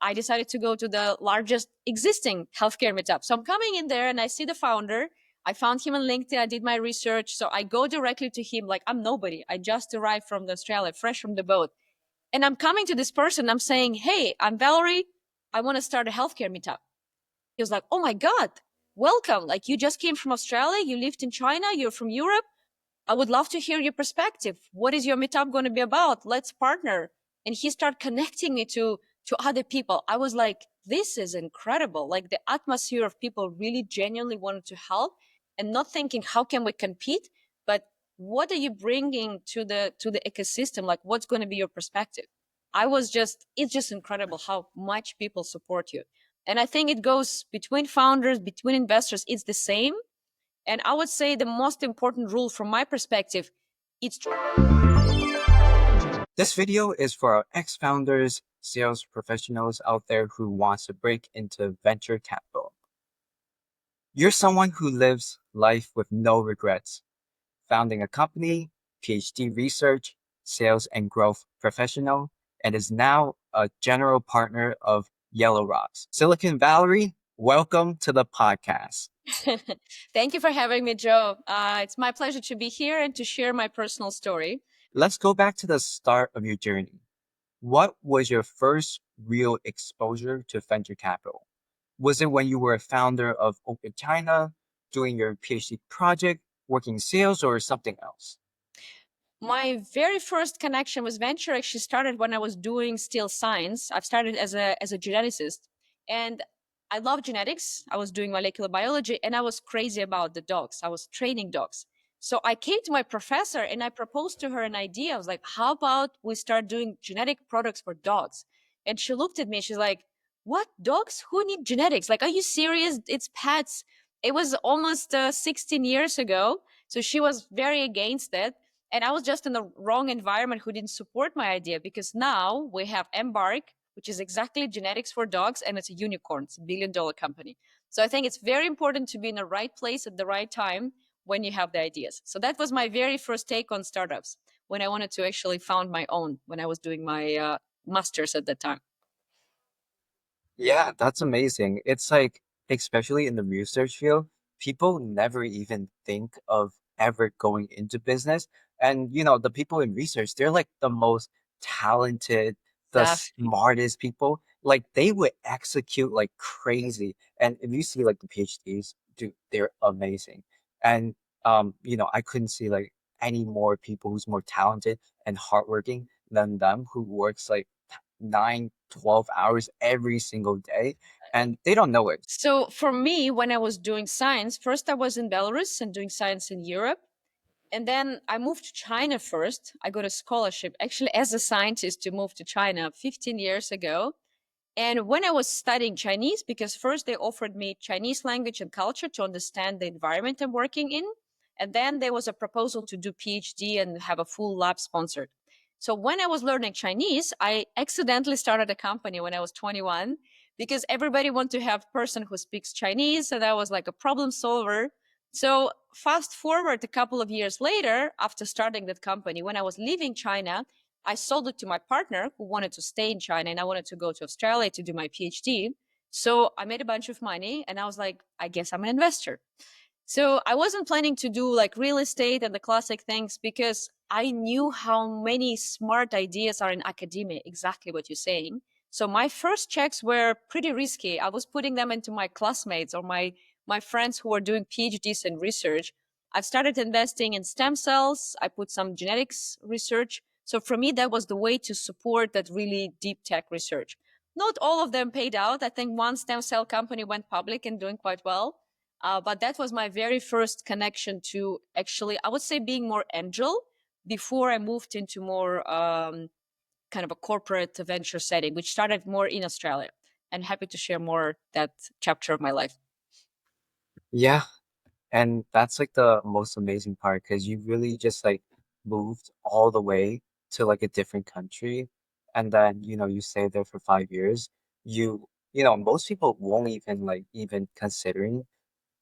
I decided to go to the largest existing healthcare meetup. So I'm coming in there and I see the founder. I found him on LinkedIn. I did my research. So I go directly to him like I'm nobody. I just arrived from Australia, fresh from the boat. And I'm coming to this person. I'm saying, hey, I'm Valerie. I want to start a healthcare meetup. He was like, oh my God, welcome. Like you just came from Australia. You lived in China. You're from Europe. I would love to hear your perspective. What is your meetup going to be about? Let's partner. And he started connecting me to other people. I was like, this is incredible. Like the atmosphere of people really genuinely wanted to help and not thinking, how can we compete? But what are you bringing to the ecosystem? Like what's going to be your perspective? It's just incredible how much people support you. And I think it goes between founders, between investors, it's the same. And I would say the most important rule from my perspective, it's This video is for our ex-founders, sales professionals out there who wants to break into venture capital. You're someone who lives life with no regrets, founding a company, PhD research, sales and growth professional, and is now a general partner of Yellow Rocks. Silicon Valerie, welcome to the podcast. Thank you for having me, Joe. It's my pleasure to be here and to share my personal story. Let's go back to the start of your journey. What was your first real exposure to venture capital? Was it when you were a founder of Open China, doing your PhD project, working sales, or something else? My very first connection with venture actually started when I was doing still science. I've started as a geneticist, and I love genetics. I was doing molecular biology, and I was crazy about the dogs. I was training dogs. So I came to my professor and I proposed to her an idea. I was like, "How about we start doing genetic products for dogs?" And she looked at me. She's like, "What dogs? Who need genetics? Like, are you serious? It's pets." It was almost 16 years ago, so she was very against it, and I was just in the wrong environment who didn't support my idea, because now we have Embark, which is exactly genetics for dogs, and it's a unicorn. It's $1 billion company. So I think it's very important to be in the right place at the right time when you have the ideas. So that was my very first take on startups, when I wanted to actually found my own, when I was doing my master's at that time. Yeah, that's amazing. It's like, especially in the research field, people never even think of ever going into business. And, the people in research, they're like the most talented, the Exactly. smartest people. Like they would execute like crazy. And if you see like the PhDs, dude, they're amazing. And, I couldn't see like any more people who's more talented and hardworking than them who works like 9, 12 hours every single day, and they don't know it. So for me, when I was doing science, first I was in Belarus and doing science in Europe. And then I moved to China first. I got a scholarship actually as a scientist to move to China 15 years ago. And when I was studying Chinese, because first they offered me Chinese language and culture to understand the environment I'm working in. And then there was a proposal to do PhD and have a full lab sponsored. So when I was learning Chinese, I accidentally started a company when I was 21, because everybody wanted to have a person who speaks Chinese. So that was like a problem solver. So fast forward a couple of years later, after starting that company, when I was leaving China, I sold it to my partner who wanted to stay in China, and I wanted to go to Australia to do my PhD. So I made a bunch of money and I was like, I guess I'm an investor. So I wasn't planning to do like real estate and the classic things, because I knew how many smart ideas are in academia, exactly what you're saying. So my first checks were pretty risky. I was putting them into my classmates or my friends who were doing PhDs in research. I've started investing in stem cells. I put some genetics research. So for me, that was the way to support that really deep tech research. Not all of them paid out. I think one stem cell company went public and doing quite well. But that was my very first connection to, actually, I would say, being more angel before I moved into more kind of a corporate venture setting, which started more in Australia. And happy to share more that chapter of my life. Yeah, and that's like the most amazing part because you really just like moved all the way to like a different country, and then you stay there for 5 years. Most people won't even like even considering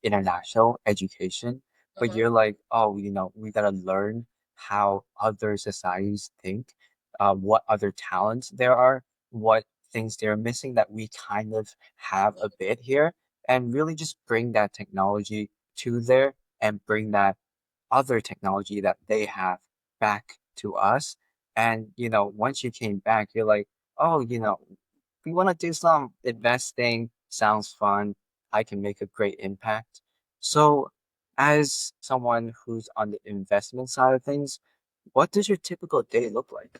international education, but Mhm. you're like, oh, we gotta learn how other societies think, what other talents there are, what things they're missing that we kind of have a bit here, and really just bring that technology to there and bring that other technology that they have back to us. And, once you came back, you're like, oh, we want to do some investing. Sounds fun. I can make a great impact. So, as someone who's on the investment side of things, what does your typical day look like?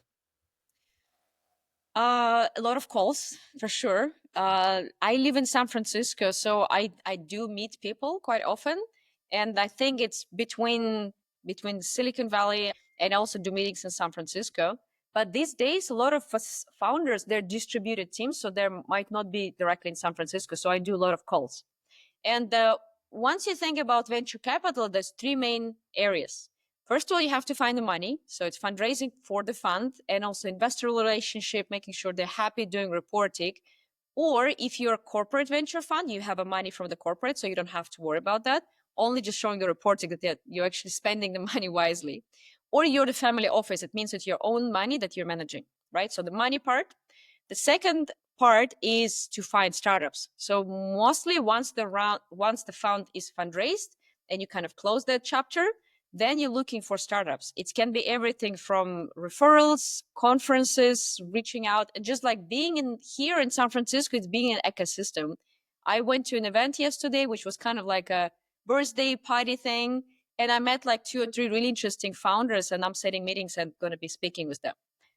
A lot of calls for sure. I live in San Francisco, so I do meet people quite often, and I think it's between Silicon Valley and also do meetings in San Francisco. But these days, a lot of us founders they're distributed teams, so there might not be directly in San Francisco. So I do a lot of calls. And once you think about venture capital, there's three main areas. First of all, you have to find the money. So it's fundraising for the fund and also investor relationship, making sure they're happy doing reporting. Or if you're a corporate venture fund, you have a money from the corporate, so you don't have to worry about that. Only just showing the reporting that you're actually spending the money wisely. Or you're the family office. It means it's your own money that you're managing, right? So the money part. The second part is to find startups. So mostly once the fund is fundraised and you kind of close that chapter, then you're looking for startups. It can be everything from referrals, conferences, reaching out, and just like being in here in San Francisco, it's being an ecosystem. I went to an event yesterday, which was kind of like a birthday party thing, and I met like two or three really interesting founders, and I'm setting meetings and going to be speaking with them.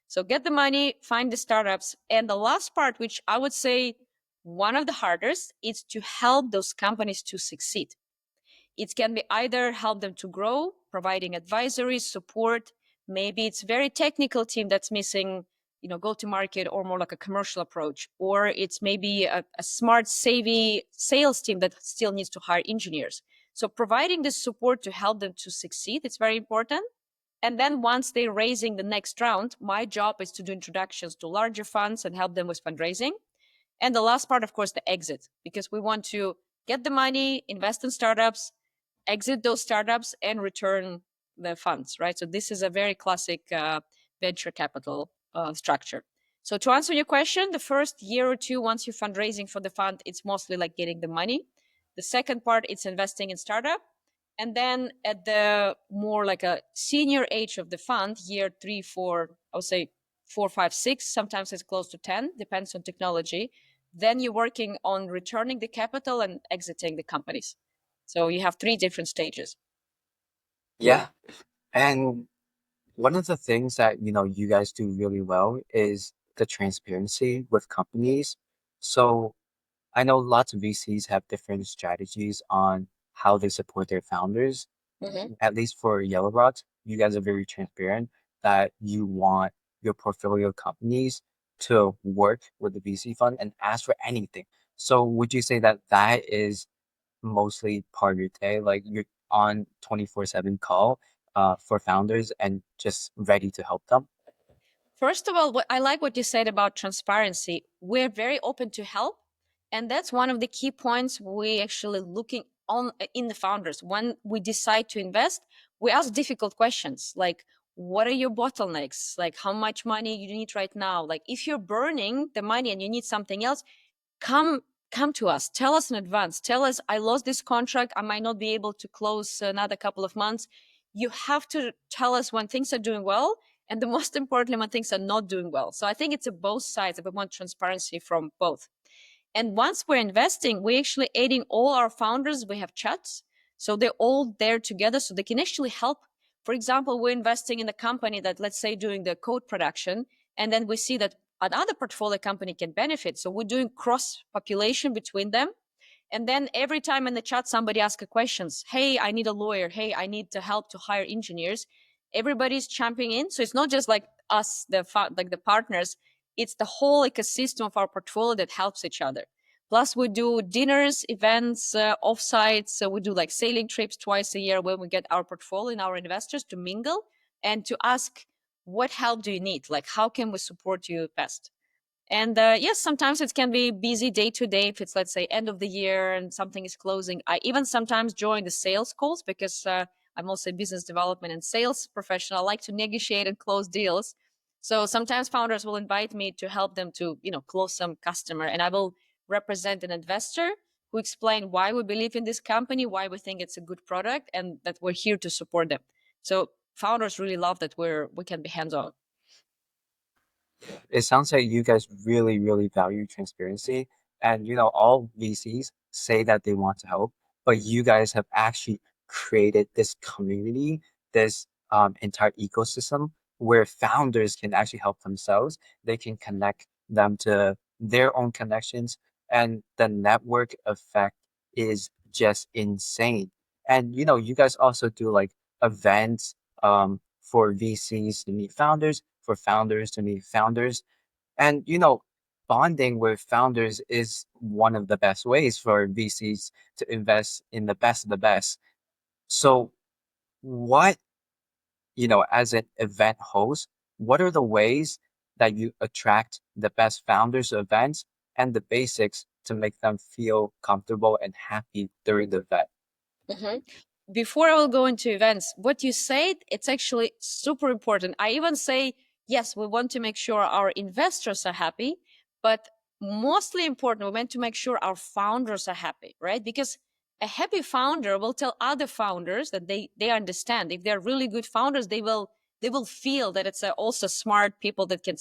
So get the money, find the startups. And the last part, which I would say one of the hardest, is to help those companies to succeed. It can be either help them to grow, providing advisory support. Maybe it's very technical team that's missing, go to market or more like a commercial approach. Or it's maybe a smart, savvy sales team that still needs to hire engineers. So providing the support to help them to succeed, it's very important. And then once they're raising the next round, my job is to do introductions to larger funds and help them with fundraising. And the last part, of course, the exit, because we want to get the money, invest in startups, exit those startups, and return the funds, right? So this is a very classic venture capital structure. So to answer your question, the first year or two, once you're fundraising for the fund, it's mostly like getting the money. The second part, it's investing in startup. And then at the more like a senior age of the fund, year 3, 4, I would say 4, 5, 6, sometimes it's close to 10, depends on technology. Then you're working on returning the capital and exiting the companies. So you have three different stages. Yeah. And one of the things that, you guys do really well is the transparency with companies. So I know lots of VCs have different strategies on how they support their founders. Mhm. At least for Yellow Rods, you guys are very transparent that you want your portfolio companies to work with the VC fund and ask for anything. So would you say that that is mostly part of your day? Like you're on 24/7 call for founders and just ready to help them? First of all, I like what you said about transparency. We're very open to help, and that's one of the key points we actually looking on in the founders. When we decide to invest, we ask difficult questions like, what are your bottlenecks? Like, how much money you need right now? Like, if you're burning the money and you need something else, come come to us, tell us in advance, tell us I lost this contract, I might not be able to close another couple of months. You have to tell us when things are doing well, and the most importantly when things are not doing well. So I think it's a both sides, we want transparency from both. And once we're investing, we're actually aiding all our founders. We have chats. So they're all there together so they can actually help. For example, we're investing in a company that, let's say, doing the code production. And then we see that another portfolio company can benefit. So we're doing cross population between them. And then every time in the chat, somebody asks a questions. Hey, I need a lawyer. Hey, I need to help to hire engineers. Everybody's champing in. So it's not just like us, like the partners. It's the whole ecosystem of our portfolio that helps each other. Plus, we do dinners, events, offsites. So we do like sailing trips twice a year when we get our portfolio and our investors to mingle and to ask, what help do you need? Like, how can we support you best? And yes, sometimes it can be busy day to day if it's, let's say, end of the year and something is closing. I even sometimes join the sales calls because I'm also a business development and sales professional. I like to negotiate and close deals. So sometimes founders will invite me to help them to, close some customer, and I will represent an investor who explain why we believe in this company, why we think it's a good product, and that we're here to support them. So founders really love that we can be hands on. It sounds like you guys really, really value transparency. And, all VCs say that they want to help, but you guys have actually created this community, this entire ecosystem where founders can actually help themselves. They can connect them to their own connections, and the network effect is just insane. And, you guys also do like events for VCs to meet founders, for founders to meet founders. And, bonding with founders is one of the best ways for VCs to invest in the best of the best. So, what, as an event host, what are the ways that you attract the best founders to events and the basics to make them feel comfortable and happy during the event? Mhm. Before I will go into events, what you said, it's actually super important. I even say, yes, we want to make sure our investors are happy, but mostly important, we want to make sure our founders are happy, right? Because a happy founder will tell other founders that they understand. If they're really good founders, they will feel that it's also smart people that can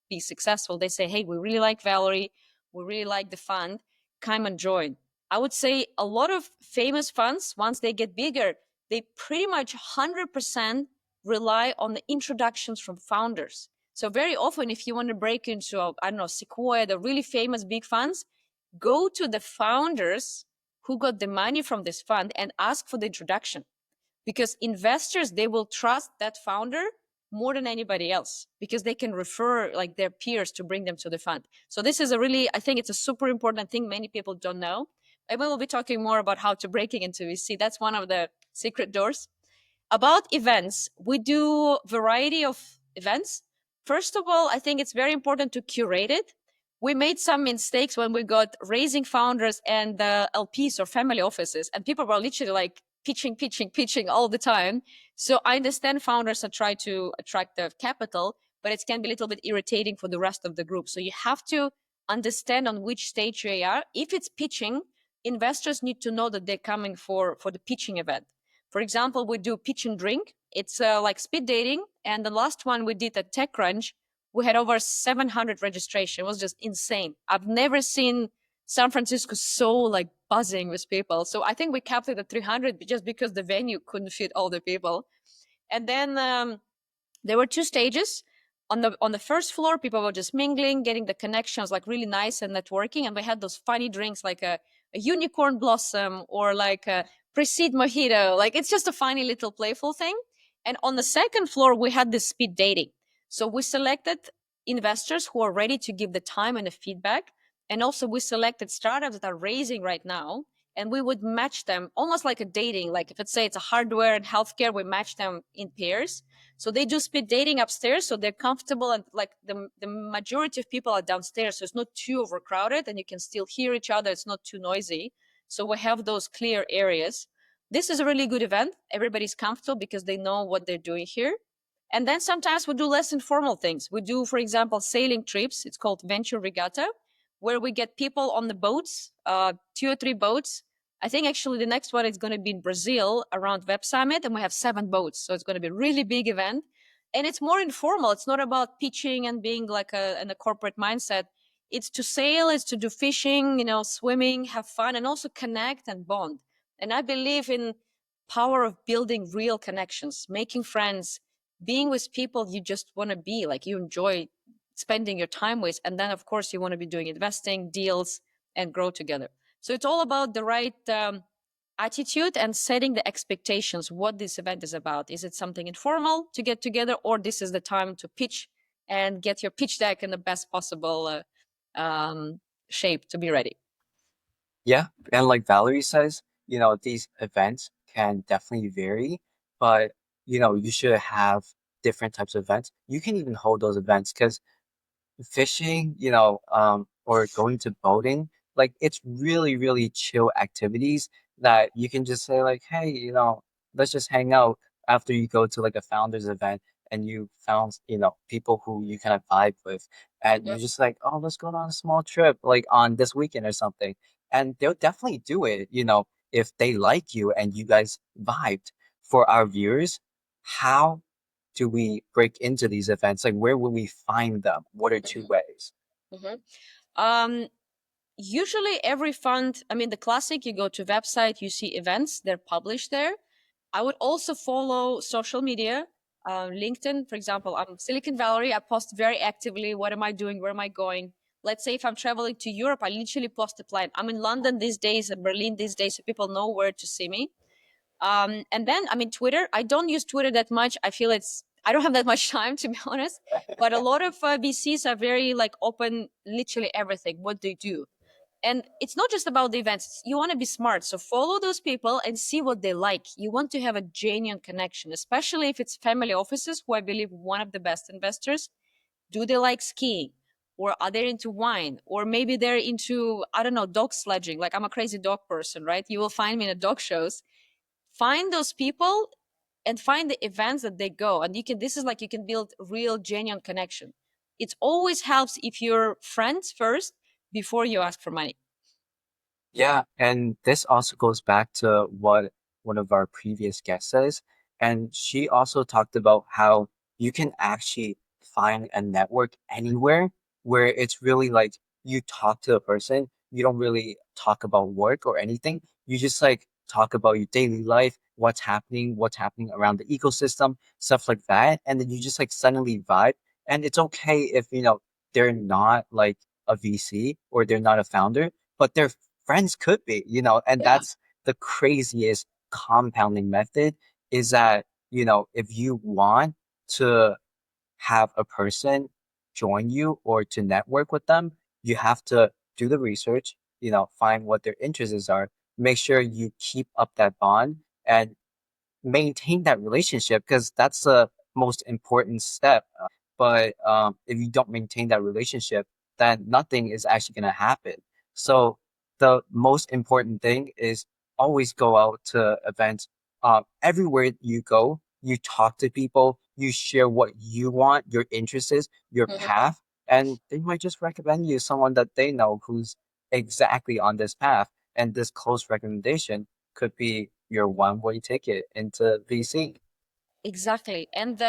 be successful. They say, hey, we really like Valerie, we really like the fund, come and join. I would say a lot of famous funds, once they get bigger, they pretty much 100% rely on the introductions from founders. So very often, if you want to break into, I don't know, Sequoia, the really famous big funds, go to the founders who got the money from this fund and ask for the introduction, because investors, they will trust that founder more than anybody else because they can refer like their peers to bring them to the fund. So this is a really, I think it's a super important thing many people don't know. And we will be talking more about how to breaking into VC. That's one of the secret doors. About events, we do variety of events. First of all, I think it's very important to curate it. We made some mistakes when we got raising founders and the LPs or family offices, and people were literally like pitching all the time. So I understand founders are trying to attract the capital, but it can be a little bit irritating for the rest of the group. So you have to understand on which stage you are. If it's pitching, investors need to know that they're coming for the pitching event. For example, we do pitch and drink. It's like speed dating. And the last one we did at TechCrunch, we had over 700 registration. It was just insane. I've never seen San Francisco so like buzzing with people. So I think we capped it at 300 just because the venue couldn't fit all the people. And then there were two stages. On the first floor, people were just mingling, getting the connections like really nice and networking. And we had those funny drinks like a unicorn blossom or like a Precede mojito. Like it's just a funny little playful thing. And on the second floor, we had this speed dating. So we selected investors who are ready to give the time and the feedback. And also we selected startups that are raising right now, and we would match them almost like a dating. Like if it's say it's a hardware and healthcare, we match them in pairs. So they do speed dating upstairs, so they're comfortable, and like the majority of people are downstairs, so it's not too overcrowded, and you can still hear each other. It's not too noisy. So we have those clear areas. This is a really good event. Everybody's comfortable because they know what they're doing here. And then sometimes we do less informal things. We do, for example, sailing trips. It's called Venture Regatta, where we get people on the boats, 2 or 3 boats. I think actually the next one is going to be in Brazil around Web Summit, and we have 7 boats. So it's going to be a really big event. And it's more informal. It's not about pitching and being like in a corporate mindset. It's to sail, it's to do fishing, swimming, have fun, and also connect and bond. And I believe in power of building real connections, making friends, being with people you just want to be, like you enjoy spending your time with. And then, of course, you want to be doing investing, deals, and grow together. So it's all about the right attitude and setting the expectations, what this event is about. Is it something informal to get together, or this is the time to pitch and get your pitch deck in the best possible shape to be ready? Yeah, and like Valerie says, these events can definitely vary, but you should have different types of events. You can even hold those events because fishing, or going to boating, like it's really, really chill activities that you can just say like, hey, let's just hang out after you go to like a founders event and you found, people who you kind of vibe with, and Mhm. you're just like, oh, let's go on a small trip, like on this weekend or something. And they'll definitely do it, if they like you and you guys vibed. For our viewers, how do we break into these events? Like, where will we find them? What are two ways? Mhm. Um, Usually every fund, I mean, the classic, you go to website, you see events, they're published there. I would also follow social media, LinkedIn, for example. I'm Silicon Valley. I post very actively. What am I doing? Where am I going? Let's say if I'm traveling to Europe, I literally post a plan. I'm in London these days and Berlin these days, so people know where to see me. And then, I mean, Twitter. I don't use Twitter that much. I feel I don't have that much time, to be honest. But a lot of VCs are very like open, literally everything, what they do. And it's not just about the events. You want to be smart. So follow those people and see what they like. You want to have a genuine connection, especially if it's family offices, who I believe one of the best investors. Do they like skiing? Or are they into wine? Or maybe they're into, I don't know, dog sledging. Like I'm a crazy dog person, right? You will find me in a dog shows. Find those people and find the events that they go. And this is like you can build real, genuine connection. It always helps if you're friends first before you ask for money. Yeah, and this also goes back to what one of our previous guests says. And she also talked about how you can actually find a network anywhere where it's really like you talk to a person, you don't really talk about work or anything. You just like talk about your daily life, what's happening around the ecosystem, stuff like that. And then you just like suddenly vibe. And it's okay if, they're not like a VC or they're not a founder, but they're friends could be, and Yeah. that's the craziest compounding method is that, if you want to have a person join you or to network with them, you have to do the research, find what their interests are, make sure you keep up that bond and maintain that relationship because that's the most important step. But if you don't maintain that relationship, then nothing is actually going to happen. So the most important thing is always go out to events. Everywhere you go, you talk to people, you share what you want, your interests, your Mhm. path, and they might just recommend you someone that they know who's exactly on this path. And this close recommendation could be your one-way ticket into VC. Exactly. And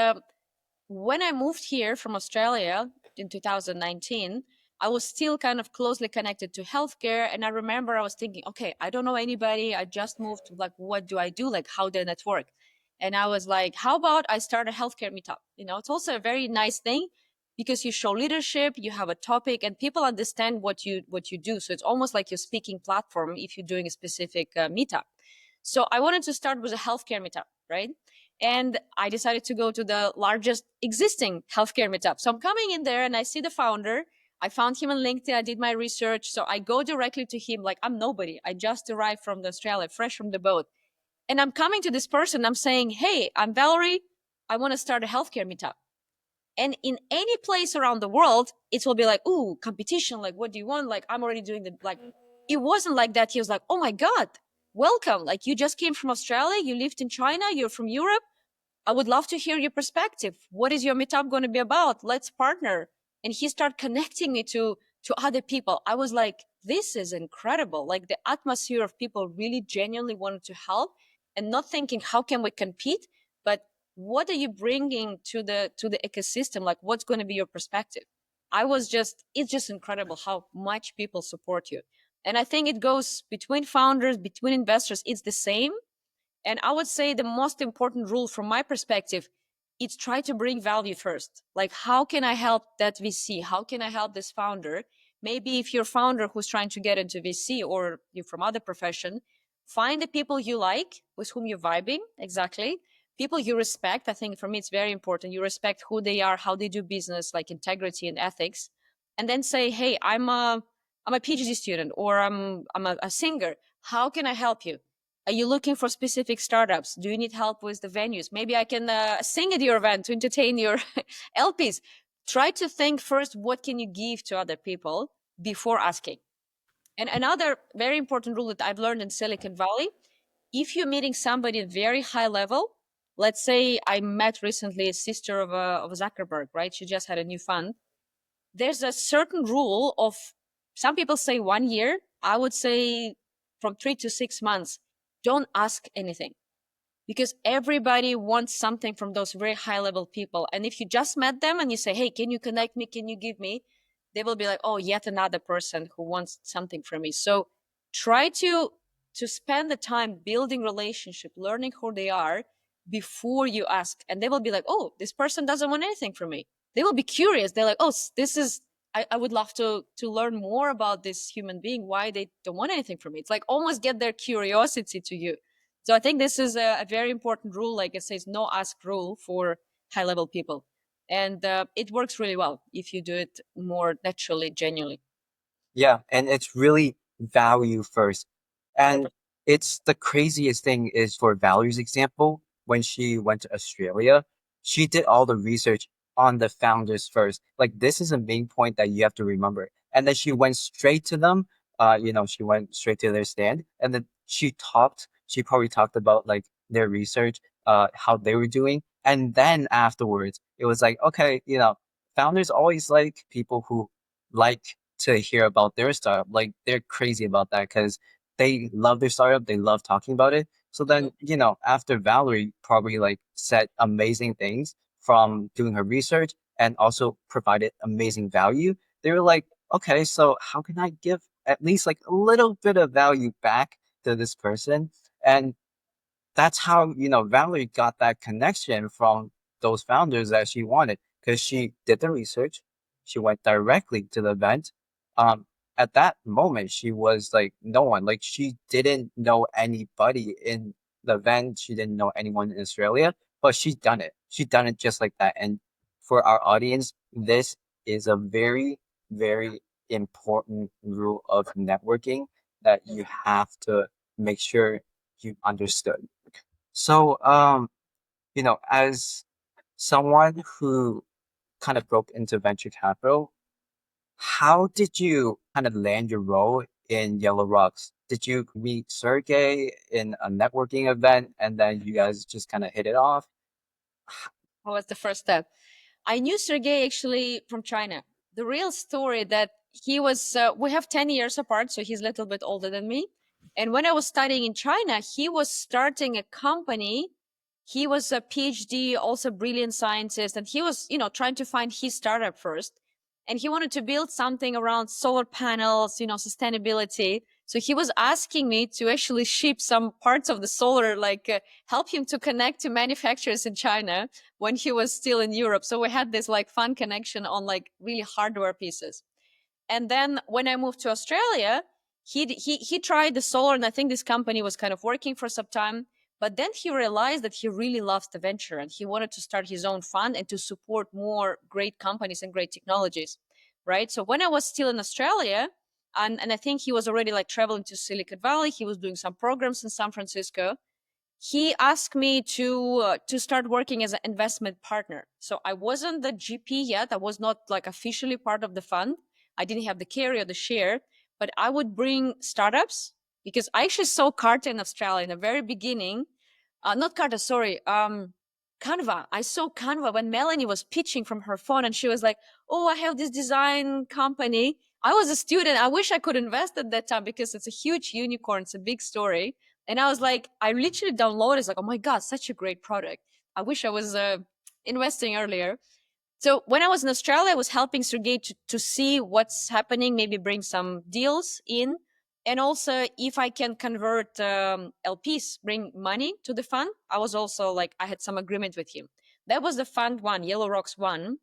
when I moved here from Australia in 2019, I was still kind of closely connected to healthcare. And I remember I was thinking, okay, I don't know anybody. I just moved. Like, what do I do? Like, how do I network? And I was like, how about I start a healthcare meetup? It's also a very nice thing because you show leadership, you have a topic, and people understand what you do. So it's almost like your speaking platform if you're doing a specific meetup. So I wanted to start with a healthcare meetup, right? And I decided to go to the largest existing healthcare meetup. So I'm coming in there and I see the founder. I found him on LinkedIn. I did my research. So I go directly to him like I'm nobody. I just arrived from Australia, fresh from the boat. And I'm coming to this person. I'm saying, hey, I'm Valerie. I want to start a healthcare meetup. And in any place around the world, it will be like, ooh, competition. Like, what do you want? Like, I'm already doing like, it wasn't like that. He was like, oh my God, welcome. Like, you just came from Australia. You lived in China. You're from Europe. I would love to hear your perspective. What is your meetup going to be about? Let's partner. And he started connecting me to other people. I was like, this is incredible. Like the atmosphere of people really genuinely wanted to help and not thinking, how can we compete? But what are you bringing to the ecosystem? Like what's going to be your perspective? It's just incredible how much people support you. And I think it goes between founders, between investors, it's the same. And I would say the most important rule from my perspective, it's try to bring value first. Like, how can I help that VC? How can I help this founder? Maybe if you're a founder who's trying to get into VC or you're from other profession, find the people you like with whom you're vibing. Exactly. People you respect. I think for me, it's very important. You respect who they are, how they do business, like integrity and ethics. And then say, hey, I'm a PhD student or I'm a singer. How can I help you? Are you looking for specific startups? Do you need help with the venues? Maybe I can sing at your event to entertain your LPs. Try to think first, what can you give to other people before asking? And another very important rule that I've learned in Silicon Valley, if you're meeting somebody at very high level, let's say I met recently a sister of a Zuckerberg, right? She just had a new fund. There's a certain rule of, some people say 1 year. I would say from 3 to 6 months. Don't ask anything, because everybody wants something from those very high level people. And if you just met them and you say, hey, can you connect me? Can you give me? They will be like, oh, yet another person who wants something from me. So try to spend the time building relationship, learning who they are before you ask. And they will be like, oh, this person doesn't want anything from me. They will be curious. They're like, oh, this is, I would love to learn more about this human being, why they don't want anything from me. It's like almost get their curiosity to you. So I think this is a very important rule. Like it says, no ask rule for high level people. And it works really well if you do it more naturally, genuinely. Yeah, and it's really value first. And 100%. it's the craziest thing is for Valerie's example, when she went to Australia, she did all the research on the founders first. Like this is a main point that you have to remember. And then she went straight to them. She went straight to their stand and then she probably talked about like their research, how they were doing. And then afterwards, it was like, okay, founders always like people who like to hear about their startup. Like they're crazy about that because they love their startup, they love talking about it. So then, after Valerie probably like said amazing things from doing her research and also provided amazing value, they were like, okay, so how can I give at least like a little bit of value back to this person? And that's how Valerie got that connection from those founders that she wanted because she did the research. She went directly to the event. Um, at that moment, she was like no one. Like she didn't know anybody in the event. She didn't know anyone in Australia, but she done it. She done it just like that. And for our audience, this is a very, very important rule of networking that you have to make sure you understood. So, as someone who kind of broke into venture capital, how did you kind of land your role in Yellow Rocks? Did you meet Sergey in a networking event and then you guys just kind of hit it off? What was the first step? I knew Sergey actually from China. The real story that he was, we have 10 years apart, so he's a little bit older than me. And when I was studying in China, he was starting a company. He was a PhD, also brilliant scientist, and he was, trying to find his startup first. And he wanted to build something around solar panels, sustainability. So he was asking me to actually ship some parts of the solar, like help him to connect to manufacturers in China when he was still in Europe. So we had this like fun connection on like really hardware pieces. And then when I moved to Australia, he tried the solar, and I think this company was kind of working for some time. But then he realized that he really loves the venture, and he wanted to start his own fund and to support more great companies and great technologies, right? So when I was still in Australia, and I think he was already like traveling to Silicon Valley, he was doing some programs in San Francisco. He asked me to start working as an investment partner. So I wasn't the GP yet. I was not like officially part of the fund. I didn't have the carry or the share, but I would bring startups, because I actually saw Carta in Australia in the very beginning. Not Carta, sorry. Canva. I saw Canva when Melanie was pitching from her phone, and she was like, "Oh, I have this design company." I was a student. I wish I could invest at that time because it's a huge unicorn. It's a big story. And I was like, I literally downloaded. It's like, oh my god, such a great product. I wish I was investing earlier. So when I was in Australia, I was helping Sergey to see what's happening, maybe bring some deals in. And also, if I can convert LPs, bring money to the fund, I was also like, I had some agreement with him. That was the fund one, Yellow Rocks one.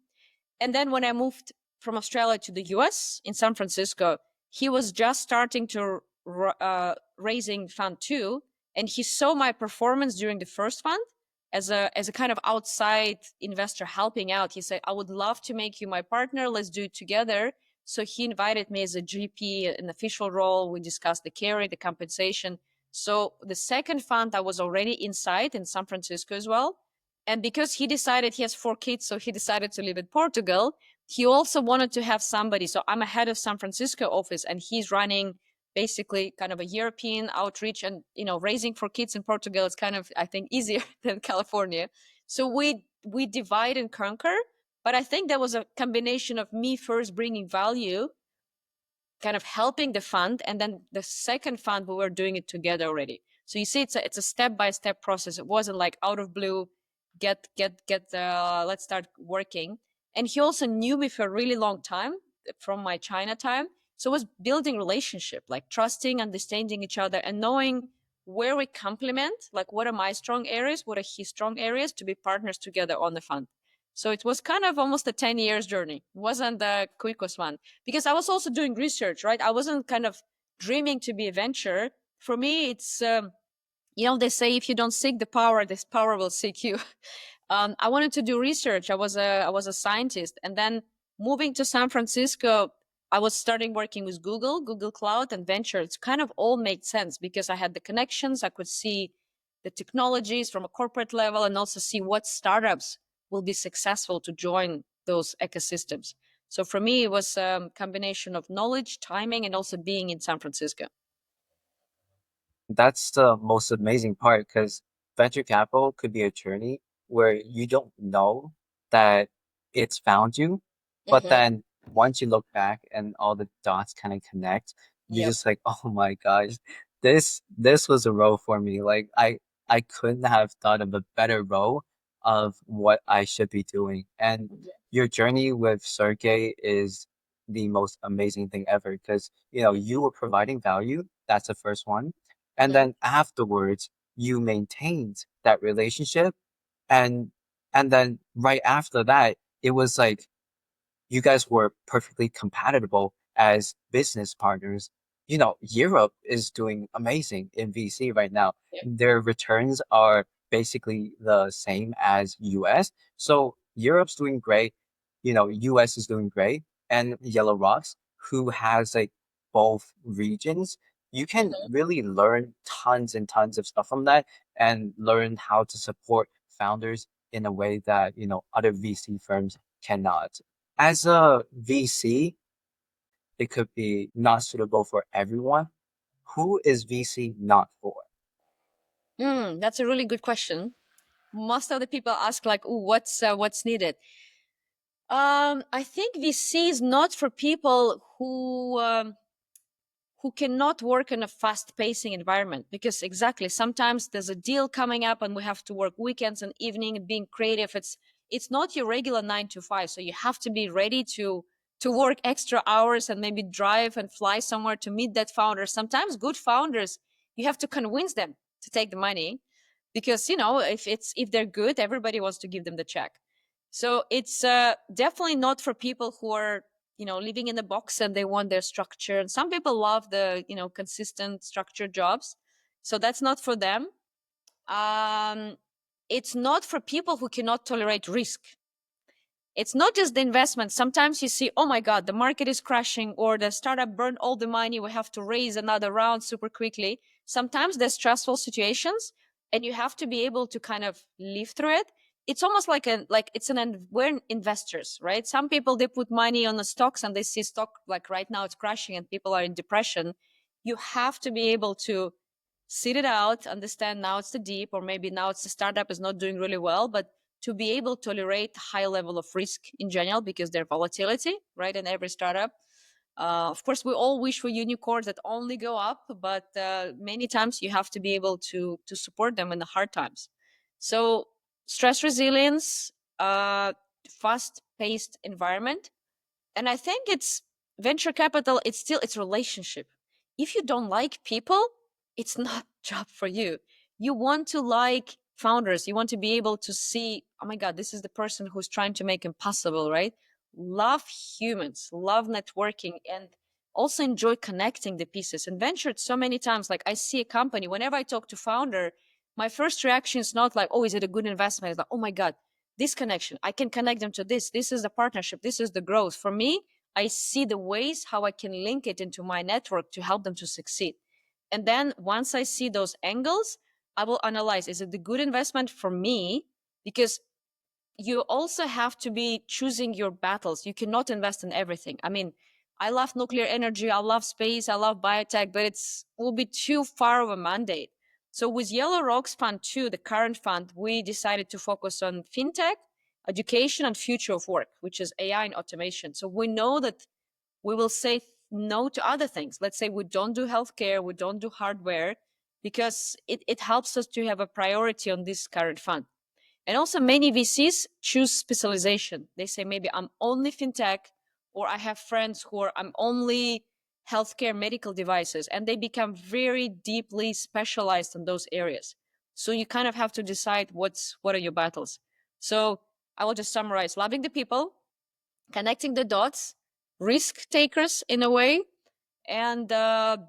And then when I moved from Australia to the US in San Francisco, he was just starting to raising fund two. And he saw my performance during the first fund as a kind of outside investor helping out. He said, I would love to make you my partner. Let's do it together. So he invited me as a GP, an official role. We discussed the carry, the compensation. So the second fund, I was already inside in San Francisco as well. And because he decided, he has 4 kids, so he decided to live in Portugal. He also wanted to have somebody. So I'm a head of San Francisco office, and he's running basically kind of a European outreach, and raising for kids in Portugal is kind of, I think, easier than California. So we divide and conquer. But I think there was a combination of me first bringing value, kind of helping the fund, and then the second fund we were doing it together already. So you see, it's a step by step process. It wasn't like out of blue, get let's start working. And he also knew me for a really long time from my China time. So it was building relationship, like trusting, understanding each other, and knowing where we complement, like what are my strong areas, what are his strong areas, to be partners together on the fund. So it was kind of almost a 10 years journey. It wasn't the quickest one, because I was also doing research, right? I wasn't kind of dreaming to be a venture. For me, it's, they say if you don't seek the power, this power will seek you. I wanted to do research. I was a scientist, and then moving to San Francisco, I was starting working with Google Cloud and venture. It's kind of all made sense because I had the connections. I could see the technologies from a corporate level, and also see what startups will be successful to join those ecosystems. So for me, it was a combination of knowledge, timing, and also being in San Francisco. That's the most amazing part because venture capital could be a journey where you don't know that it's found you, but Hmm. then once you look back and all the dots kind of connect, you're Yep. just like, oh my gosh, this was a role for me. Like I couldn't have thought of a better role of what I should be doing. And your journey with Sergey is the most amazing thing ever because you were providing value. That's the first one, and Mhm. then afterwards you maintained that relationship, and and then right after that it was like you guys were perfectly compatible as business partners. Europe is doing amazing in VC right now. Yep. Their returns are basically the same as US. So Europe's doing great, US is doing great, and Yellow Rocks, who has like both regions, you can Mhm. really learn tons and tons of stuff from that and learn how to support founders in a way that, other VC firms cannot. As a VC, it could be not suitable for everyone. Who is VC not for? That's a really good question. Most of the people ask like, "Ooh, what's needed?" I think VC is not for people who cannot work in a fast pacing environment, because exactly sometimes there's a deal coming up and we have to work weekends and evening and being creative. It's not your regular 9 to 5. So you have to be ready to work extra hours and maybe drive and fly somewhere to meet that founder. Sometimes good founders, you have to convince them to take the money, because if they're good, everybody wants to give them the check. So it's definitely not for people who are living in the box and they want their structure. And some people love the consistent structured jobs, so that's not for them. um, it's not for people who cannot tolerate risk. It's not just the investment. Sometimes you see, oh my God, the market is crashing, or the startup burned all the money. We have to raise another round super quickly. Sometimes there's stressful situations, and you have to be able to kind of live through it. It's almost we're investors, right? Some people, they put money on the stocks and they see stock like right now it's crashing and people are in depression. You have to be able to sit it out, understand now it's the deep, or maybe now it's the startup is not doing really well, but to be able to tolerate high level of risk in general, because there's volatility, right, in every startup. Of course, we all wish for unicorns that only go up, but many times you have to be able to support them in the hard times. So stress resilience, fast paced environment. And I think it's venture capital, it's relationship. If you don't like people, it's not job for you. You want to like founders, you want to be able to see, oh my God, this is the person who's trying to make impossible, right? Love humans, love networking, and also enjoy connecting the pieces. And ventured so many times, like I see a company, whenever I talk to founder, my first reaction is not like, oh, is it a good investment? It's like, oh my God, this connection, I can connect them to this is the partnership, this is the growth. For me, I see the ways how I can link it into my network to help them to succeed. And then once I see those angles, I will analyze, is it the good investment for me? Because you also have to be choosing your battles. You cannot invest in everything. I mean, I love nuclear energy, I love space, I love biotech, but it's will be too far of a mandate. So with Yellow Rocks Fund 2, the current fund, we decided to focus on fintech, education, and future of work, which is AI and automation. So we know that we will say no to other things. Let's say we don't do healthcare, we don't do hardware, because it helps us to have a priority on this current fund. And also, many VCs choose specialization. They say, maybe I'm only fintech, or I have friends who are, I'm only healthcare medical devices, and they become very deeply specialized in those areas. So you kind of have to decide what are your battles. So I will just summarize: loving the people, connecting the dots, risk takers in a way, and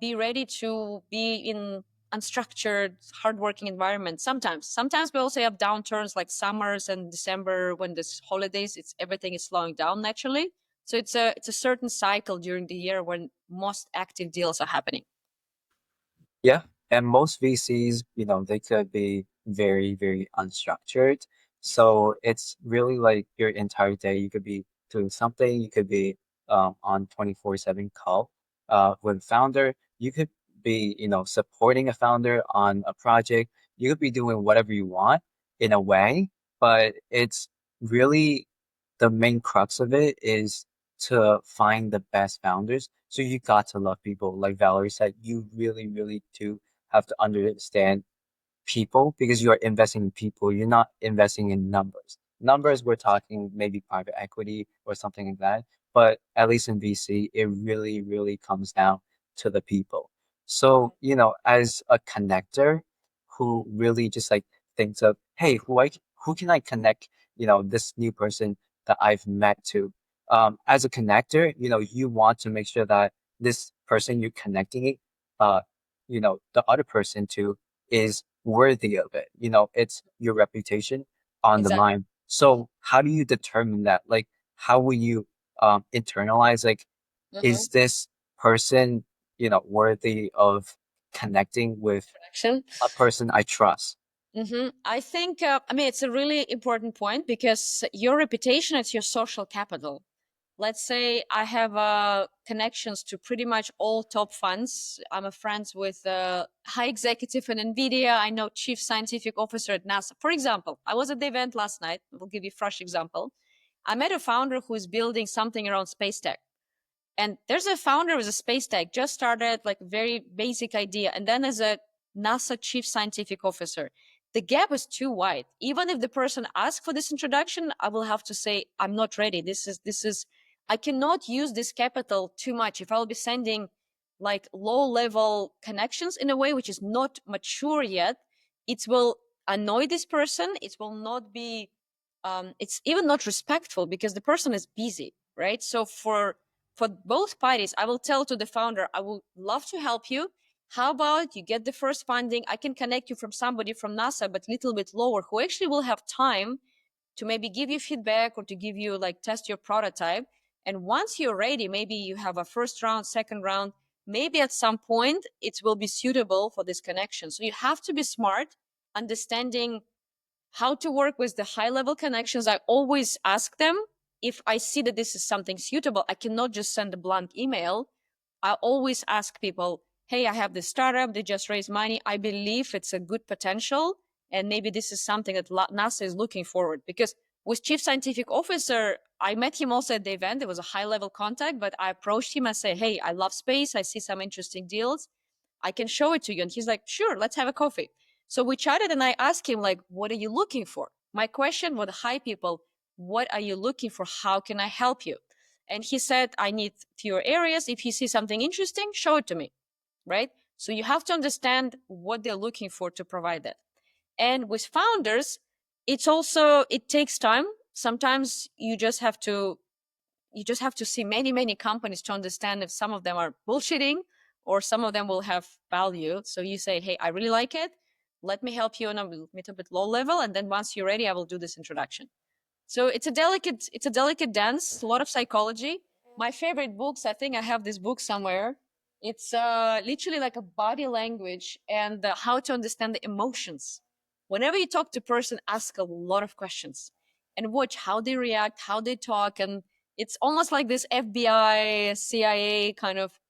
be ready to be in unstructured, hardworking environment. Sometimes we also have downturns like summers and December when there's holidays. It's everything is slowing down naturally. So it's a certain cycle during the year when most active deals are happening. Yeah, and most VCs, they could be very, very unstructured. So it's really like your entire day. You could be doing something. You could be on 24/7 call with founder. You could be, supporting a founder on a project. You could be doing whatever you want in a way, but it's really the main crux of it is to find the best founders. So you got to love people. Like Valerie said, you really, really do have to understand people because you are investing in people. You're not investing in numbers. Numbers, we're talking maybe private equity or something like that. But at least in VC, it really, really comes down to the people. So, as a connector who really just like thinks of, hey, who can I connect, this new person that I've met to. As a connector, you want to make sure that this person you're connecting, uh, the other person to is worthy of it. It's your reputation on the Exactly. line. So how do you determine that? Like, how will you internalize, like, Mm-hmm. is this person, worthy of connecting with Action. a person I trust? I think, I mean, it's a really important point because your reputation is your social capital. Let's say I have connections to pretty much all top funds. I'm a friends with high executive in NVIDIA. I know chief scientific officer at NASA. For example, I was at the event last night. I will give you a fresh example. I met a founder who is building something around space tech. And there's a founder with a space tech, just started like very basic idea. And then as a NASA chief scientific officer, the gap is too wide. Even if the person asks for this introduction, I will have to say, I'm not ready. I cannot use this capital too much. If I'll be sending like low level connections in a way which is not mature yet, it will annoy this person. It will not be, it's even not respectful because the person is busy, right? So for both parties, I will tell to the founder, I would love to help you. How about you get the first funding? I can connect you from somebody from NASA, but a little bit lower, who actually will have time to maybe give you feedback or to give you like test your prototype. And once you're ready, maybe you have a first round, second round, maybe at some point it will be suitable for this connection. So you have to be smart, understanding how to work with the high level connections. I always ask them if I see that this is something suitable. I cannot just send a blank email. I always ask people, hey, I have this startup, they just raised money. I believe it's a good potential. And maybe this is something that NASA is looking forward. Because with chief scientific officer, I met him also at the event. There was a high level contact, but I approached him and said, hey, I love space. I see some interesting deals. I can show it to you. And he's like, sure, let's have a coffee. So we chatted and I asked him, like, what are you looking for? My question was, hi, people, what are you looking for? How can I help you? And he said, I need fewer areas. If you see something interesting, show it to me, right? So you have to understand what they're looking for to provide that. And with founders, it takes time. Sometimes you just have to see many, many companies to understand if some of them are bullshitting or some of them will have value. So you say, hey, I really like it. Let me help you on a little bit low level. And then once you're ready, I will do this introduction. So it's a delicate dance, a lot of psychology. My favorite books, I think I have this book somewhere. It's literally like a body language and how to understand the emotions. Whenever you talk to a person, ask a lot of questions and watch how they react, how they talk, and It's almost like this FBI, CIA kind of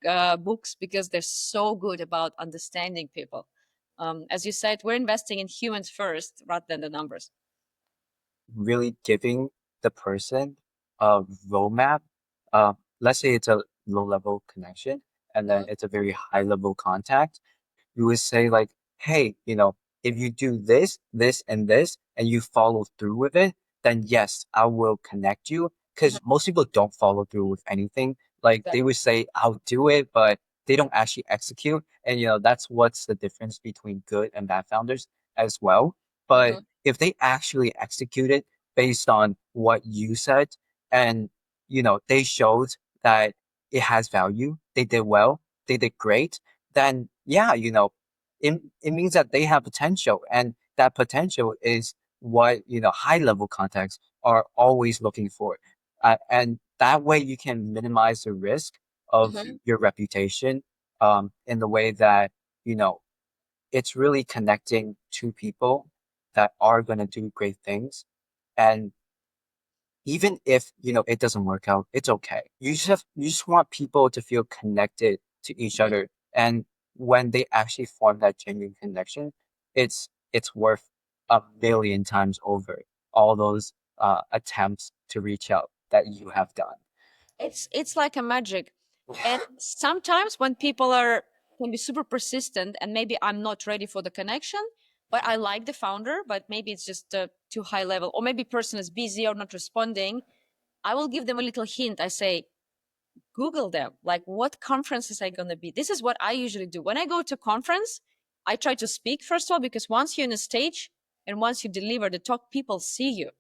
books because they're so good about understanding people. As you said, we're investing in humans first rather than the numbers. Really giving the person a roadmap. Let's say it's a low level connection and then Mhm, it's a very high level contact. You would say like, hey, if you do this, this, and you follow through with it, then yes, I will connect you. mhm, Because most people don't follow through with anything. Like they exactly. would say, I'll do it, but they don't actually execute. And that's what's the difference between good and bad founders as well. But Mhm, if they actually execute it based on what you said, and they showed that it has value, they did well, they did great, then yeah, it means that they have potential, and that potential is what high level contacts are always looking for. And that way you can minimize the risk of mhm. your reputation, in the way that you know it's really connecting two people that are going to do great things. And even if it doesn't work out, it's okay. You just want people to feel connected to each other, and when they actually form that genuine connection, it's worth a million times over all those attempts to reach out that you have done. It's like a magic. And sometimes when people are can be super persistent and maybe I'm not ready for the connection, but I like the founder, but maybe it's just too high level, or maybe person is busy or not responding. I will give them a little hint. I say, Google them. Like, what conferences are going to be? This is what I usually do. When I go to conference, I try to speak first of all, because once you're in a stage and once you deliver the talk, people see you.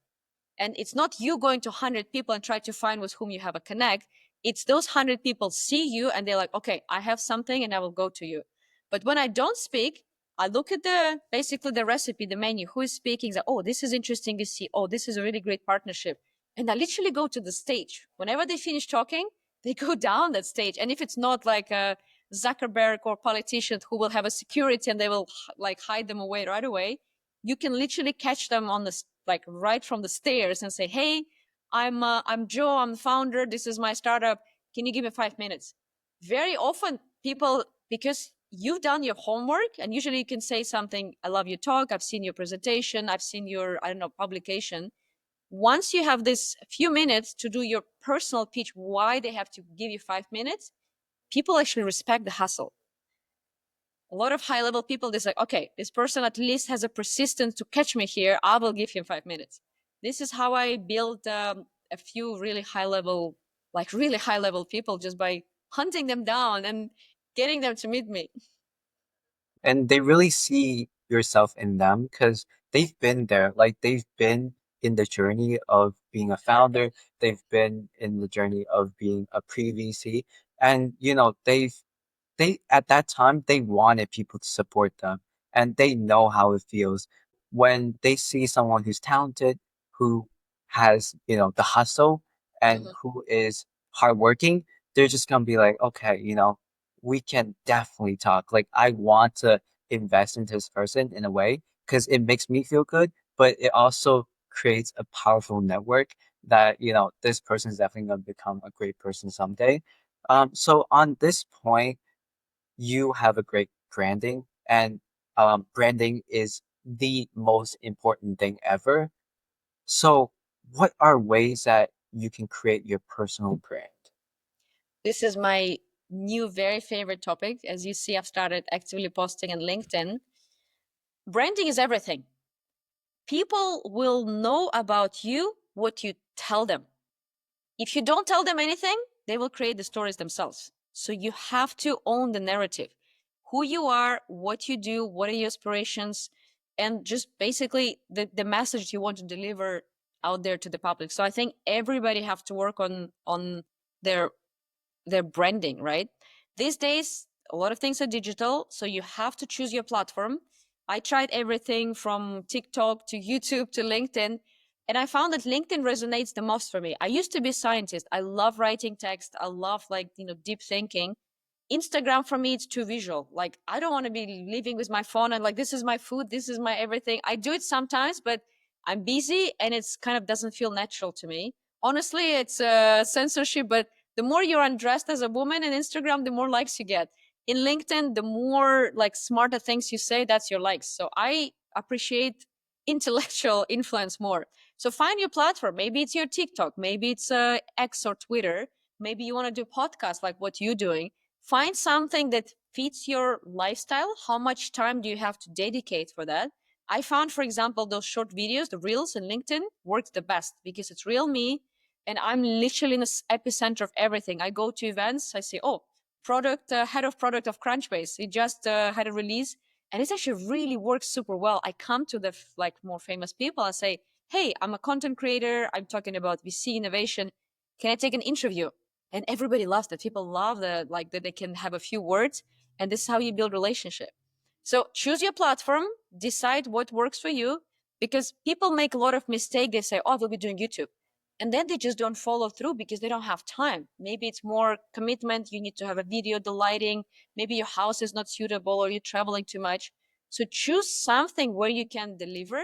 And it's not you going to 100 people and try to find with whom you have a connect. It's those 100 people see you and they're like, okay, I have something and I will go to you. But when I don't speak, I look at the basically the recipe, the menu, who is speaking. Say, oh, this is interesting to see. Oh, this is a really great partnership. And I literally go to the stage. Whenever they finish talking, they go down that stage. And if it's not like a Zuckerberg or politician who will have a security and they will like hide them away right away, you can literally catch them on the like right from the stairs and say, "Hey, I'm Joe. I'm the founder. This is my startup. Can you give me 5 minutes?" Very often, people, because you've done your homework, and usually you can say something. I love your talk. I've seen your presentation. I've seen your I don't know publication. Once you have this few minutes to do your personal pitch, why they have to give you 5 minutes, people actually respect the hustle. A lot of high level people, they say, okay, this person at least has a persistence to catch me here. I will give him 5 minutes. This is how I build a few really high level, like really high level people, just by hunting them down and getting them to meet me. And they really see yourself in them because they've been there. Like they've been in the journey of being a founder. They've been in the journey of being a pre-VC, and they at that time they wanted people to support them, and they know how it feels when they see someone who's talented, who has the hustle, and Mhm. who is hardworking. They're just gonna be like, okay, we can definitely talk. Like I want to invest into this person in a way because it makes me feel good, but it also creates a powerful network that this person is definitely gonna become a great person someday. So on this point, you have a great branding, and branding is the most important thing ever. So, what are ways that you can create your personal brand? This is my new very favorite topic. As you see, I've started actively posting on LinkedIn. Branding is everything. People will know about you what you tell them. If you don't tell them anything, they will create the stories themselves. So you have to own the narrative, who you are, what you do, what are your aspirations, and just basically the message you want to deliver out there to the public. So I think everybody have to work on their their branding, right? These days, a lot of things are digital, so you have to choose your platform. I tried everything from TikTok to YouTube to LinkedIn, and I found that LinkedIn resonates the most for me. I used to be a scientist. I love writing text. I love like, deep thinking. Instagram for me, it's too visual. Like I don't want to be living with my phone and like this is my food, this is my everything. I do it sometimes, but I'm busy and it's kind of doesn't feel natural to me. Honestly, it's censorship, but the more you're undressed as a woman in Instagram, the more likes you get. In LinkedIn, the more like smarter things you say, that's your likes. So I appreciate intellectual influence more. So find your platform. Maybe it's your TikTok, maybe it's X or Twitter, maybe you want to do podcasts like what you're doing. Find something that fits your lifestyle. How much time do you have to dedicate for that? I found, for example, those short videos, the reels in LinkedIn worked the best because it's real me and I'm literally in the epicenter of everything. I go to events, I say, oh, product head of product of Crunchbase, he just had a release, and it actually really works super well. I come to the like more famous people, I say, hey, I'm a content creator, I'm talking about VC innovation, can I take an interview? And everybody loves that. People love that, like that they can have a few words, and this is how you build relationship. So choose your platform, decide what works for you, because people make a lot of mistake. They say, oh, we'll be doing YouTube, and then they just don't follow through because they don't have time. Maybe it's more commitment, you need to have a video, the lighting, maybe your house is not suitable or you're traveling too much. So choose something where you can deliver,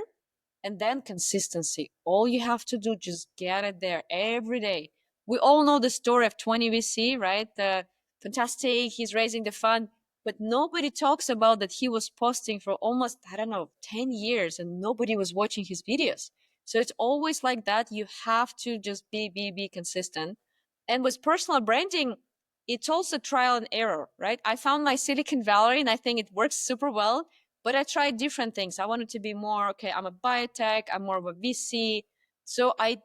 and then consistency. All you have to do, just get it there every day. We all know the story of 20VC, right? The fantastic, he's raising the fund, but nobody talks about that he was posting for almost, I don't know, 10 years and nobody was watching his videos. So it's always like that. You have to just be consistent. And with personal branding, it's also trial and error, right? I found my Silicon Valley and I think it works super well, but I tried different things. I wanted to be more, okay, I'm a biotech, I'm more of a VC. So I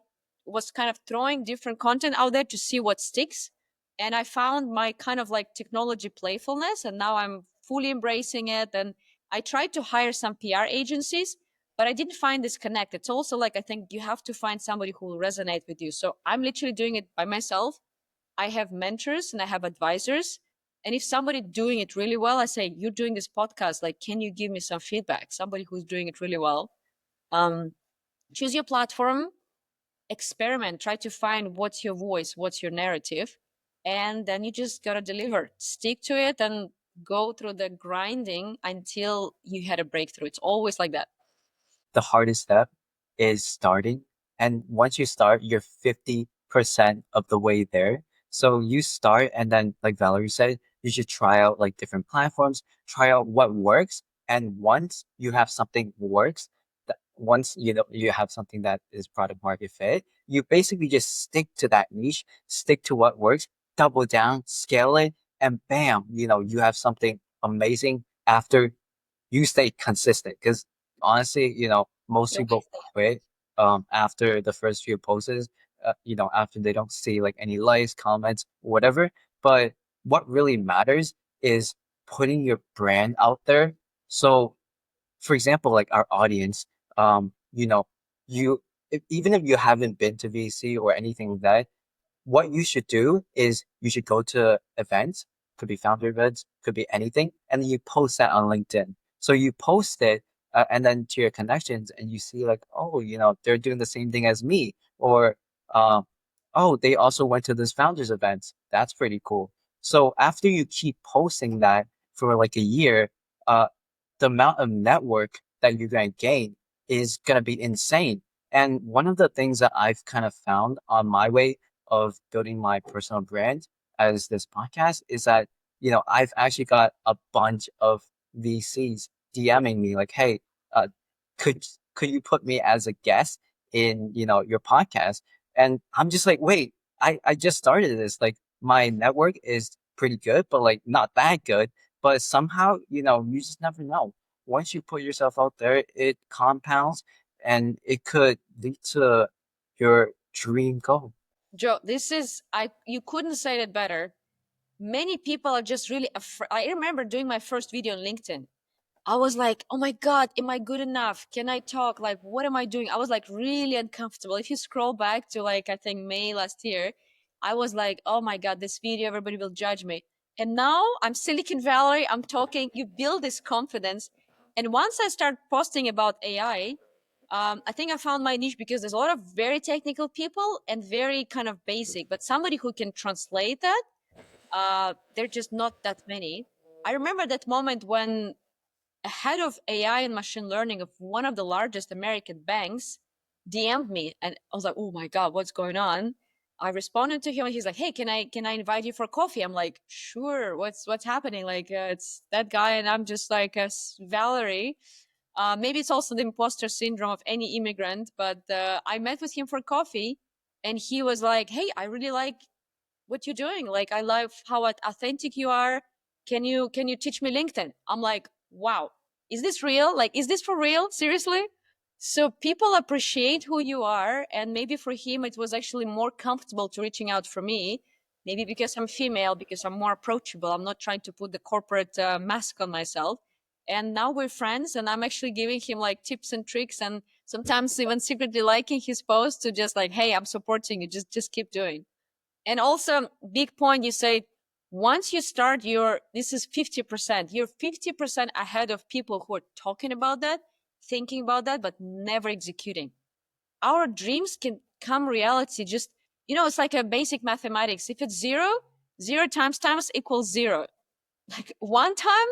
was kind of throwing different content out there to see what sticks. And I found my kind of like technology playfulness, and now I'm fully embracing it. And I tried to hire some PR agencies, but I didn't find this connect. It's also like, I think you have to find somebody who will resonate with you. So I'm literally doing it by myself. I have mentors and I have advisors. And if somebody doing it really well, I say, you're doing this podcast, like, can you give me some feedback? Somebody who's doing it really well. Um, Choose your platform, experiment, try to find what's your voice, what's your narrative, and then you just gotta deliver. Stick to it and go through the grinding until you had a breakthrough. It's always like that. The hardest step is starting. And once you start, you're 50% of the way there. So you start, and then, like Valerie said, you should try out like different platforms, try out what works. And once you have something works, once you know you have something that is product market fit, you basically just stick to that niche, stick to what works, double down, scale it, and bam, you have something amazing after you stay consistent. Because honestly, most You're people quit after the first few posts, after they don't see like any likes, comments, whatever. But what really matters is putting your brand out there. So, for example, like our audience, you even if you haven't been to VC or anything like that, what you should do is you should go to events, could be founder events, could be anything, and then you post that on LinkedIn. So you post it, and then to your connections, and you see like, oh, they're doing the same thing as me, or um, oh, they also went to this founders events. That's pretty cool. So after you keep posting that for like a year, uh, the amount of network that you're going to gain is going to be insane. And one of the things that I've kind of found on my way of building my personal brand as this podcast is that, I've actually got a bunch of VCs DMing me like, hey, uh, could could you put me as a guest in, your podcast? And I'm just like, wait, I just started this. Like my network is pretty good, but like not that good. But somehow, you just never know. Once you put yourself out there, it compounds and it could lead to your dream goal. Joe, this is I you couldn't say it better. Many people are just really afraid. I remember doing my first video on LinkedIn. I was like, oh my God, am I good enough? Can I talk? Like, what am I doing? I was like really uncomfortable. If you scroll back to like, I think May last year, I was like, oh my God, this video, everybody will judge me. And now I'm Silicon Valley, I'm talking, you build this confidence. And once I start posting about AI, I think I found my niche because there's a lot of very technical people and very kind of basic, but somebody who can translate that, they're just not that many. I remember that moment when a head of AI and machine learning of one of the largest American banks DM'd me, and I was like, oh my God, what's going on? I responded to him, and he's like, hey, can I invite you for coffee? I'm like, sure. What's happening? Like, it's that guy, and I'm just like, Valerie. Maybe it's also the imposter syndrome of any immigrant, but I met with him for coffee, and he was like, hey, I really like what you're doing. Like, I love how authentic you are. Can you teach me LinkedIn? I'm like, wow, is this real? Like, is this for real? Seriously? So people appreciate who you are, and maybe for him it was actually more comfortable to reaching out for me. Maybe because I'm female, because I'm more approachable. I'm not trying to put the corporate mask on myself. And now we're friends, and I'm actually giving him like tips and tricks, and sometimes even secretly liking his post to just like, hey, I'm supporting you. Just keep doing. And also, big point you say, once you start your, this is 50%, you're 50% ahead of people who are talking about that, thinking about that, but never executing. Our dreams can come reality just, it's like a basic mathematics. If it's zero, zero times equals zero. Like one time,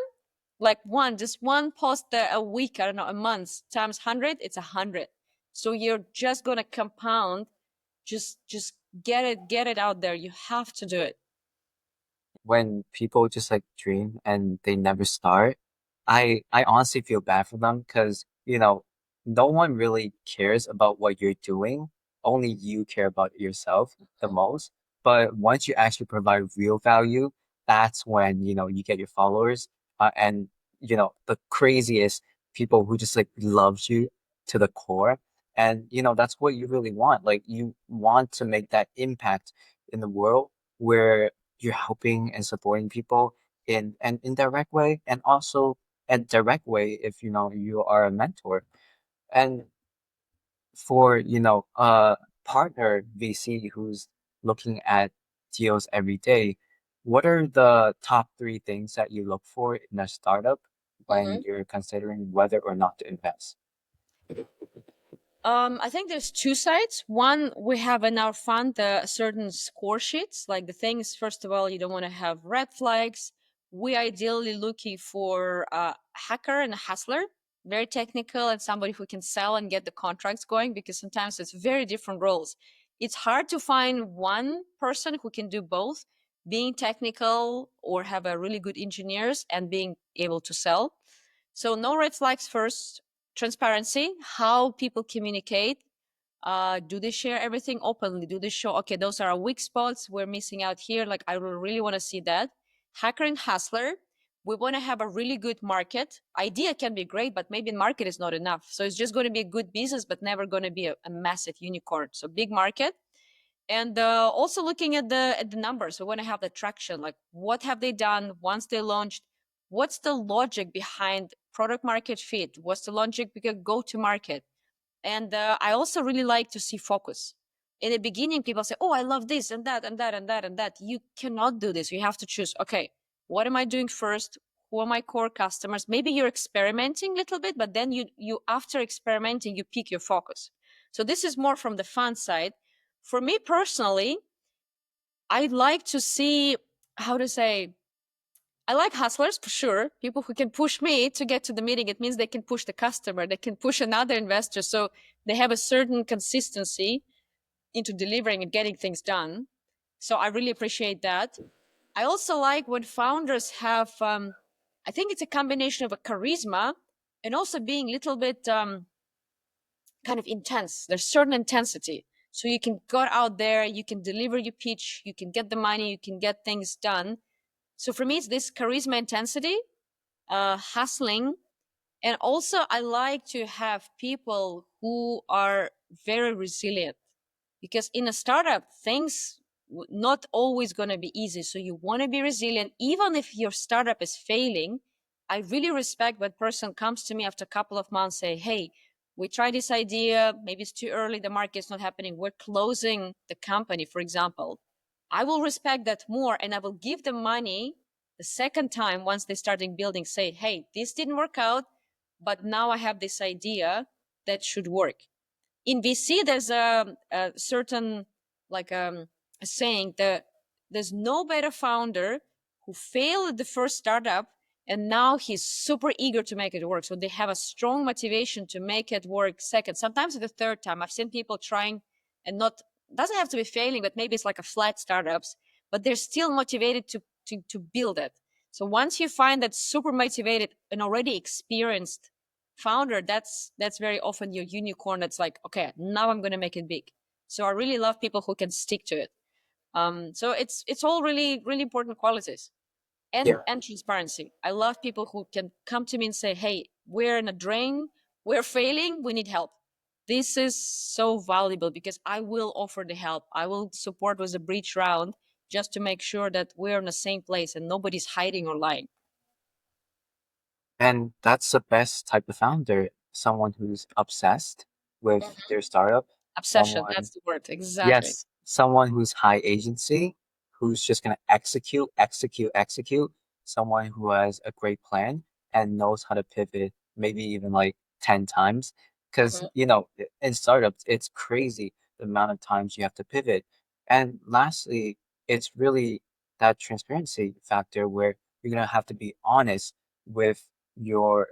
like just one post a week, I don't know, a month times 100, it's 100. So you're just going to compound. Just get it out there. You have to do it. When people just like dream and they never start, I honestly feel bad for them because, no one really cares about what you're doing. Only you care about yourself the most. But once you actually provide real value, that's when, you get your followers, and, the craziest people who just like loves you to the core. And, that's what you really want. Like you want to make that impact in the world where you're helping and supporting people in an indirect way and also a direct way if you are a mentor. And for a partner VC who's looking at deals every day, what are the top three things that you look for in a startup when Mhm. you're considering whether or not to invest? I think there's two sides. One, we have in our fund certain score sheets. Like the things, first of all, you don't want to have red flags. We ideally looking for a hacker and a hustler, very technical, and somebody who can sell and get the contracts going, because sometimes it's very different roles. It's hard to find one person who can do both, being technical or have a really good engineers and being able to sell. So no red flags first. Transparency, how people communicate. Do they share everything openly? Do they show, okay, those are our weak spots. We're missing out here. Like, I really want to see that. Hacker and hustler. We want to have a really good market. Idea can be great, but maybe market is not enough. So it's just going to be a good business, but never going to be a massive unicorn. So big market. And also looking at the numbers. We want to have the traction. Like, what have they done once they launched? What's the logic behind product market fit? What's the logic because go to market? And I also really like to see focus. In the beginning, people say, oh, I love this and that and that and that and that. You cannot do this. You have to choose, okay, what am I doing first? Who are my core customers? Maybe you're experimenting a little bit, but then you after experimenting, you pick your focus. So this is more from the fun side. For me personally, I'd like to see, how to say, I like hustlers for sure. People who can push me to get to the meeting. It means they can push the customer, they can push another investor. So they have a certain consistency into delivering and getting things done. So I really appreciate that. I also like when founders have, I think it's a combination of a charisma and also being a little bit kind of intense. There's certain intensity. So you can go out there, you can deliver your pitch, you can get the money, you can get things done. So for me, it's this charisma intensity, hustling. And also, I like to have people who are very resilient, because in a startup, things not always going to be easy. So you want to be resilient, even if your startup is failing. I really respect when person comes to me after a couple of months, say, hey, we tried this idea. Maybe it's too early. The market's not happening. We're closing the company, for example. I will respect that more, and I will give them money the second time once they starting building, say, hey, this didn't work out, but now I have this idea that should work. In VC, there's a certain, like, a saying that there's no better founder who failed at the first startup And now he's super eager to make it work. So they have a strong motivation to make it work second, sometimes the third time. I've seen people trying and not, doesn't have to be failing, but maybe it's like a flat startups, but they're still motivated to build it. So once you find that super motivated and already experienced founder, that's very often your unicorn. That's like, okay, now I'm going to make it big. So I really love people who can stick to it. So it's all really really important qualities, Yeah. and transparency. I love people who can come to me and say, "Hey, we're in a drain, we're failing, we need help." This is so valuable because I will offer the help. I will support with a bridge round just to make sure that we're in the same place and nobody's hiding or lying. And that's the best type of founder, someone who's obsessed with their startup, Obsession, someone, that's the word. Exactly. yes, someone who's high agency, who's just going to execute, execute, execute, someone who has a great plan and knows how to pivot, maybe even like 10 times. Because, Mhm. in startups, it's crazy the amount of times you have to pivot. And lastly, it's really that transparency factor where you're going to have to be honest with your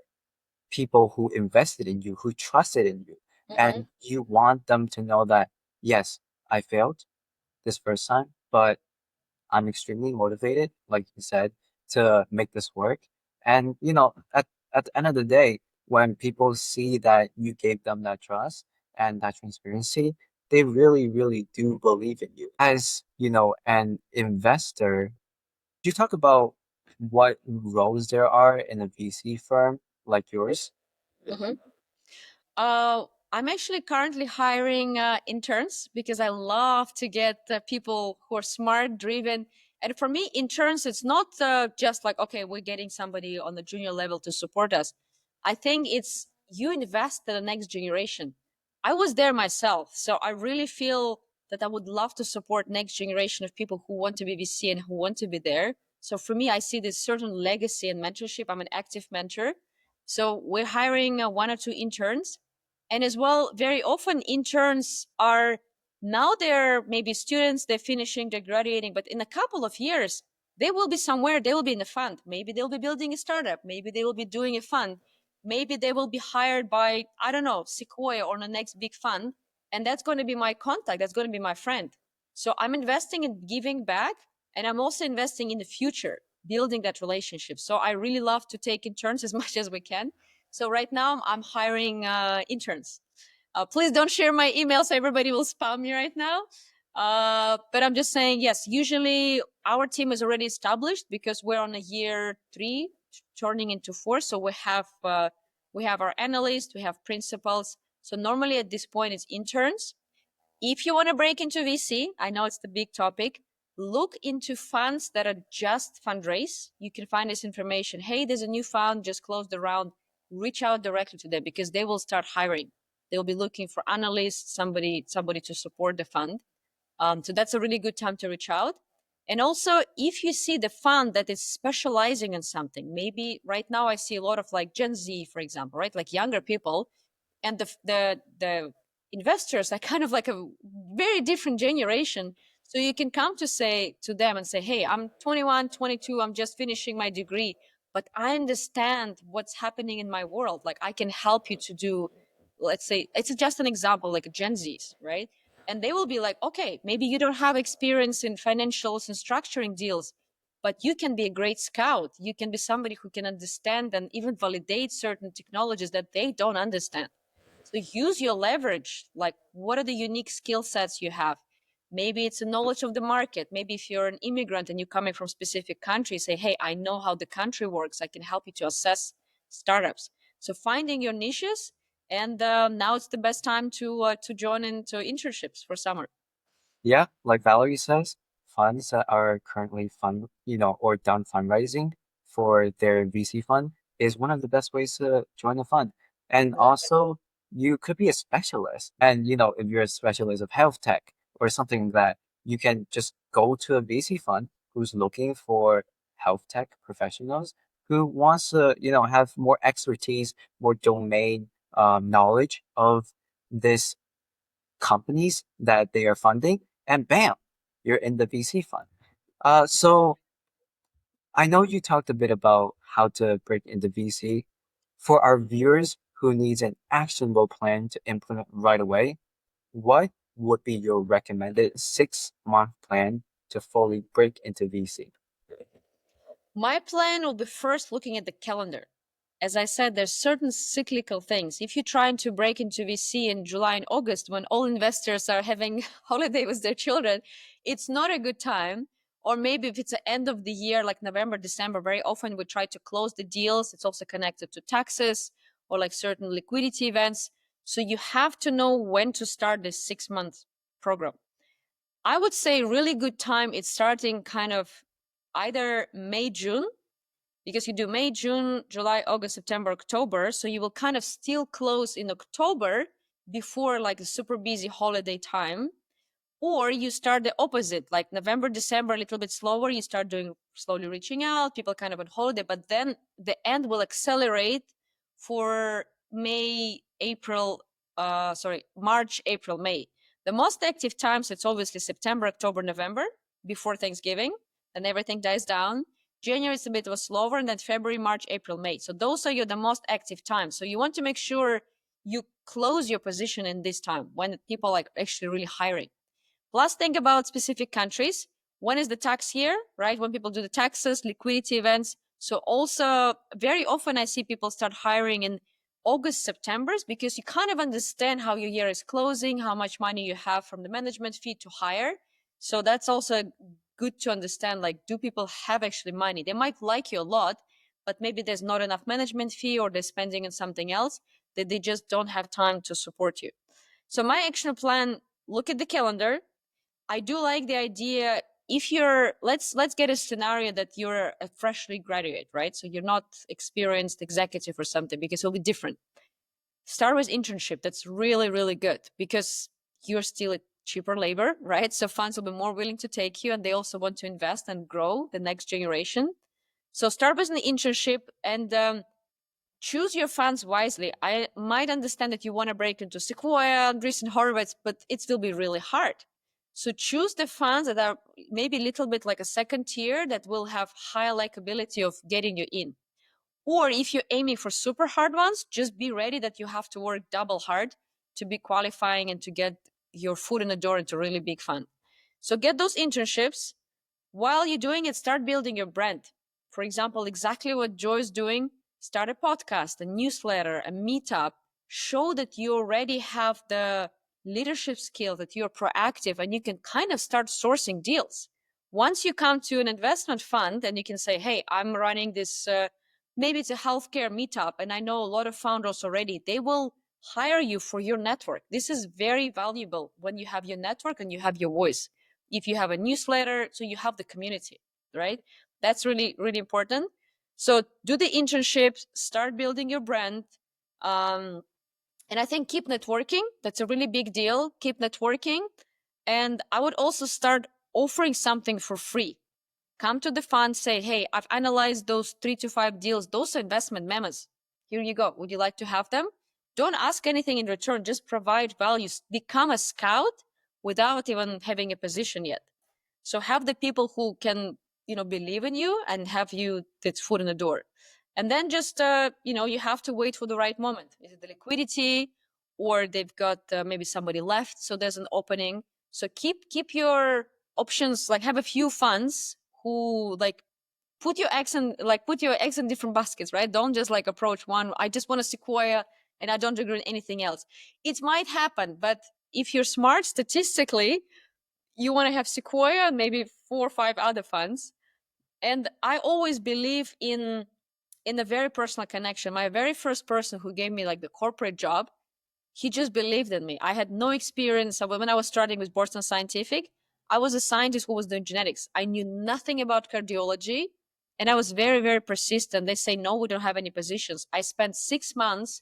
people who invested in you, who trusted in you. Mhm. And you want them to know that, yes, I failed this first time, but I'm extremely motivated, like you said, to make this work. And, at the end of the day, when people see that you gave them that trust and that transparency, they really, really do believe in you. As, an investor, you talk about what roles there are in a VC firm like yours? Mhm. I'm actually currently hiring interns because I love to get people who are smart, driven. And for me, interns, it's not just like, okay, we're getting somebody on the junior level to support us. I think it's you invest in the next generation. I was there myself. So I really feel that I would love to support next generation of people who want to be VC and who want to be there. So for me, I see this certain legacy and mentorship. I'm an active mentor. So we're hiring one or two interns, and as well very often interns are, now they're maybe students, they're finishing, they're graduating, but in a couple of years they will be somewhere, they will be in a fund, maybe they'll be building a startup, maybe they will be doing a fund, maybe they will be hired by, I don't know, Sequoia or the next big fund, and that's going to be my contact, that's going to be my friend. So I'm investing in giving back, and I'm also investing in the future, building that relationship. So I really love to take interns as much as we can. So right now I'm hiring interns. Please don't share my email so everybody will spam me right now. But I'm just saying, yes, usually our team is already established because we're on a year three, turning into four. So we have our analysts, we have principals. So normally at this point it's interns. If you want to break into VC, I know it's the big topic. Look into funds that are just fundraise. You can find this information. Hey, there's a new fund, just closed the round. Reach out directly to them because they will start hiring. They'll be looking for analysts, somebody to support the fund. So that's a really good time to reach out. And also, if you see the fund that is specializing in something, maybe right now I see a lot of like Gen Z, for example, right? Like younger people, and the investors are kind of like a very different generation. So you can come to say to them and say, hey, I'm 21, 22, I'm just finishing my degree, but I understand what's happening in my world. Like I can help you to do, let's say, it's just an example, like Gen Z's, right? And they will be like, okay, maybe you don't have experience in financials and structuring deals, but you can be a great scout. You can be somebody who can understand and even validate certain technologies that they don't understand. So use your leverage. Like, what are the unique skill sets you have? Maybe it's a knowledge of the market. Maybe if you're an immigrant and you're coming from specific country, say, hey, I know how the country works. I can help you to assess startups. So finding your niches, and now it's the best time to join into internships for summer. Yeah, like Valerie says, funds that are currently or done fundraising for their VC fund is one of the best ways to join a fund. And Exactly. also, you could be a specialist. And, if you're a specialist of health tech or something that you can just go to a VC fund who's looking for health tech professionals who wants to, have more expertise, more domain knowledge of this companies that they are funding, and bam, you're in the VC fund. So I know you talked a bit about how to break into VC. For our viewers who needs an actionable plan to implement right away, what would be your recommended 6-month plan to fully break into VC? My plan will be first looking at the calendar. As I said, there's certain cyclical things. If you're trying to break into VC in July and August when all investors are having holiday with their children, it's not a good time. Or maybe if it's the end of the year, like November, December, very often we try to close the deals. It's also connected to taxes or like certain liquidity events. So you have to know when to start this 6 month program. I would say really good time. It's starting kind of either May, June, because you do May, June, July, August, September, October. So you will kind of still close in October before like a super busy holiday time. Or you start the opposite, like November, December, a little bit slower. You start doing slowly reaching out, people kind of on holiday, but then the end will accelerate for May, April, March, April, May. The most active times, it's obviously September, October, November, before Thanksgiving, and everything dies down. January is a bit of a slower, and then February, March, April, May. So those are your the most active times. So you want to make sure you close your position in this time when people like actually really hiring. Plus, think about specific countries. When is the tax year, right? When people do the taxes, liquidity events. So also very often I see people start hiring in August, September, because you kind of understand how your year is closing, how much money you have from the management fee to hire. So that's also good to understand, like, do people have actually money? They might like you a lot, but maybe there's not enough management fee or they're spending on something else that they just don't have time to support you. So my action plan, look at the calendar. I do like the idea. If you're, let's get a scenario that you're a freshly graduate, right? So you're not experienced executive or something, because it'll be different. Start with internship. That's really, really good because you're still a cheaper labor, right? So funds will be more willing to take you, and they also want to invest and grow the next generation. So start with an internship and choose your funds wisely. I might understand that you want to break into Sequoia, Andreessen Horowitz, but it will be really hard. So choose the funds that are maybe a little bit like a second tier that will have high likability of getting you in. Or if you're aiming for super hard ones, just be ready that you have to work double hard to be qualifying and to get your foot in the door into a really big fund. So get those internships. While you're doing it, start building your brand. For example, exactly what Joy is doing, start a podcast, a newsletter, a meetup. Show that you already have the leadership skill, that you're proactive, and you can kind of start sourcing deals. Once you come to an investment fund and you can say, hey, I'm running this, maybe it's a healthcare meetup, and I know a lot of founders already, they will hire you for your network. This is very valuable when you have your network and you have your voice. If you have a newsletter, so you have the community, right? That's really, really important. So do the internships, start building your brand. Um, and I think keep networking. That's a really big deal. Keep networking. And I would also start offering something for free. Come to the fund, say, hey, I've analyzed those 3 to 5 deals. Those are investment memos. Here you go. Would you like to have them? Don't ask anything in return. Just provide values. Become a scout without even having a position yet. So have the people who can, believe in you and have you that's foot in the door. And then just, you have to wait for the right moment. Is it the liquidity, or they've got maybe somebody left, so there's an opening. So keep your options, like have a few funds who like put your eggs in different baskets, right? Don't just like approach one. I just want a Sequoia and I don't agree with anything else. It might happen, but if you're smart statistically, you want to have Sequoia and maybe 4 or 5 other funds. And I always believe in a very personal connection. My very first person who gave me like the corporate job, he just believed in me. I had no experience. When I was starting with Boston Scientific, I was a scientist who was doing genetics. I knew nothing about cardiology, and I was very, very persistent. They say, no, we don't have any positions. I spent 6 months.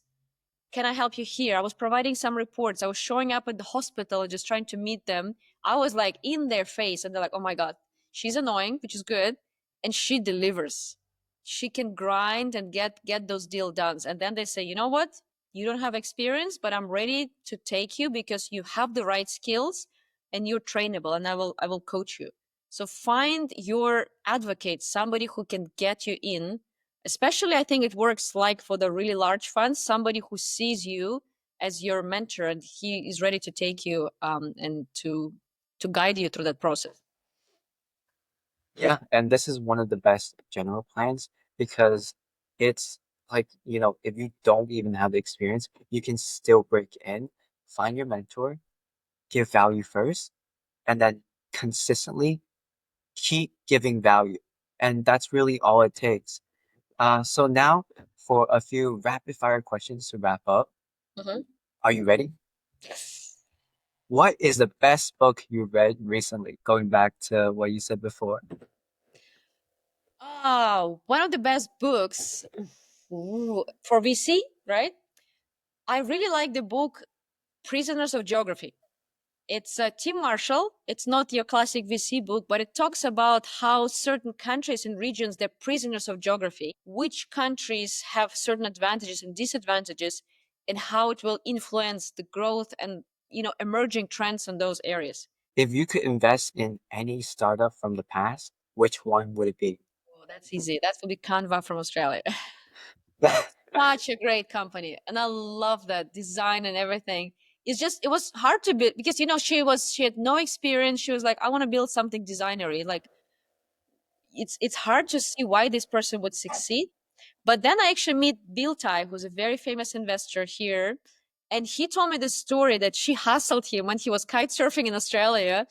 Can I help you here? I was providing some reports. I was showing up at the hospital, just trying to meet them. I was like in their face, and they're like, oh my God, she's annoying, which is good. And she delivers. She can grind and get those deal done. And then they say, you know what? You don't have experience, but I'm ready to take you because you have the right skills and you're trainable, and I will coach you. So find your advocate, somebody who can get you in. Especially, I think it works like for the really large funds, somebody who sees you as your mentor and he is ready to take you and to guide you through that process. Yeah, and this is one of the best general plans because it's like, if you don't even have the experience, you can still break in, find your mentor, give value first, and then consistently keep giving value. And that's really all it takes. So now for a few rapid fire questions to wrap up. Mhm. Are you ready? What is the best book you read recently? Going back to what you said before. Oh, one of the best books for VC, right? I really like the book Prisoners of Geography. It's Tim Marshall. It's not your classic VC book, but it talks about how certain countries and regions, they're prisoners of geography, which countries have certain advantages and disadvantages, and how it will influence the growth and emerging trends in those areas. If you could invest in any startup from the past, which one would it be? Oh, that's easy. That will be Canva from Australia. Such a great company, and I love that design and everything. It was hard to build because she had no experience. She was like, I want to build something designery. Like it's hard to see why this person would succeed. But then I actually meet Bill Tai, who's a very famous investor here, and he told me the story that she hustled him when he was kite surfing in Australia,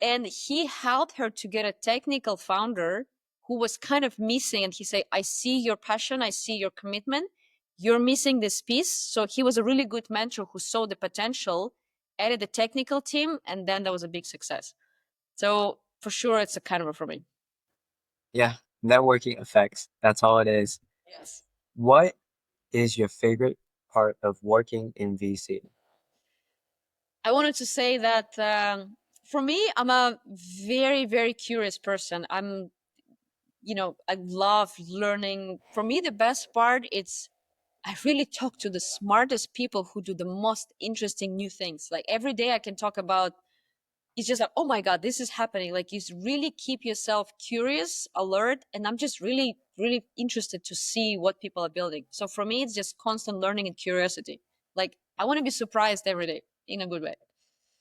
and he helped her to get a technical founder who was kind of missing. And he said, I see your passion, I see your commitment, you're missing this piece. So he was a really good mentor who saw the potential, added the technical team, and then there was a big success. So for sure it's a Canva for me. Yeah, networking effects. That's all it is. Yes. What is your favorite part of working in VC? I wanted to say that for me, I'm a very, very curious person. I love learning. For me, the best part is I really talk to the smartest people who do the most interesting new things. Like every day I can talk about, it's just like, oh my God, this is happening. Like you really keep yourself curious, alert. And I'm just really, really interested to see what people are building. So for me, it's just constant learning and curiosity. Like I want to be surprised every day in a good way.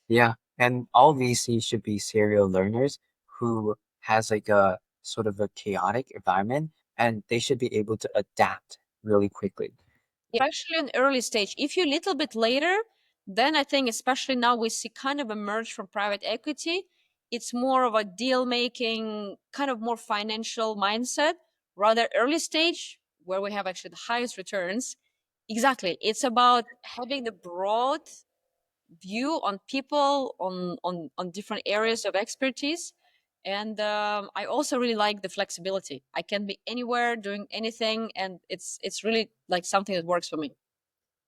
Yeah, and all VC should be serial learners who has like a sort of a chaotic environment and they should be able to adapt really quickly. Especially in early stage. If you're a little bit later, then I think, especially now, we see kind of emerge from private equity. It's more of a deal making, kind of more financial mindset, rather early stage, where we have actually the highest returns. Exactly. It's about having the broad view on people, on different areas of expertise. And I also really like the flexibility. I can be anywhere doing anything, and it's really like something that works for me.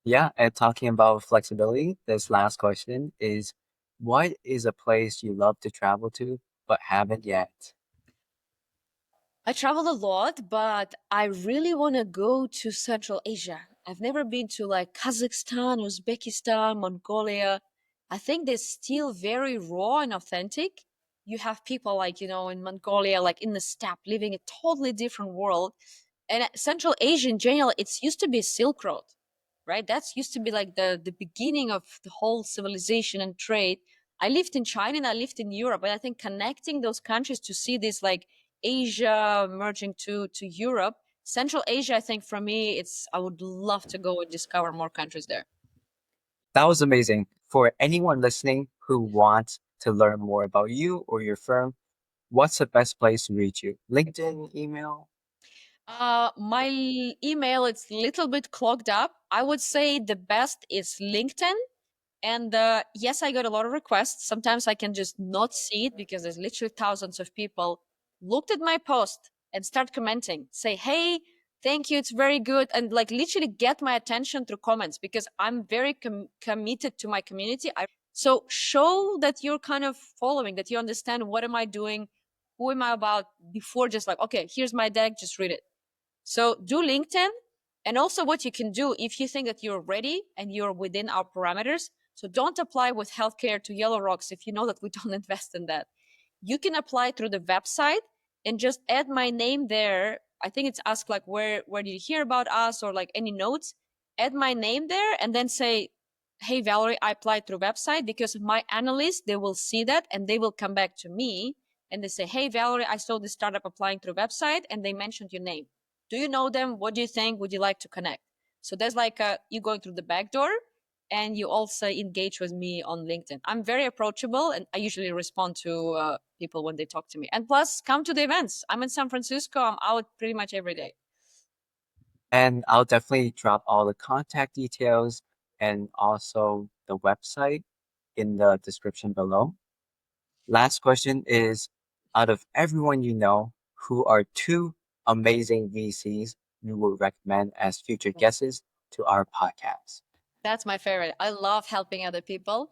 Yeah, and talking about flexibility, this last question is what is a place you love to travel to but haven't yet? I travel a lot, but I really want to go to Central Asia. I've never been to like Kazakhstan, Uzbekistan, Mongolia. I think they're still very raw and authentic. You have people like, in Mongolia, like in the steppe, living a totally different world. And Central Asia in general, it's used to be a Silk Road, right? That's used to be like the beginning of the whole civilization and trade. I lived in China and I lived in Europe, and I think connecting those countries to see this like Asia merging to Europe, Central Asia, I think for me, I would love to go and discover more countries there. That was amazing. For anyone listening who wants to learn more about you or your firm, what's the best place to reach you? LinkedIn, email? My email is a little bit clogged up. I would say the best is LinkedIn. And yes, I got a lot of requests. Sometimes I can just not see it because there's literally thousands of people looked at my post and start commenting, say, hey, thank you, it's very good. And like literally get my attention through comments because I'm very committed to my community. So show that you're kind of following, that you understand what am I doing, who am I about before just like, okay, here's my deck, just read it. So do LinkedIn. And also what you can do if you think that you're ready and you're within our parameters. So don't apply with healthcare to Yellow Rocks if you know that we don't invest in that. You can apply through the website and just add my name there. I think it's asked like where did you hear about us or like any notes. Add my name there and then say, hey Valerie, I applied through website, because my analysts, they will see that and they will come back to me and they say, hey Valerie, I saw this startup applying through website and they mentioned your name. Do you know them? What do you think? Would you like to connect? So there's like you going through the back door, and you also engage with me on LinkedIn. I'm very approachable and I usually respond to people when they talk to me. And plus, come to the events. I'm in San Francisco. I'm out pretty much every day. And I'll definitely drop all the contact details and also the website in the description below. Last question is, out of everyone you know, who are two amazing VCs you would recommend as future guests to our podcast? That's my favorite. I love helping other people.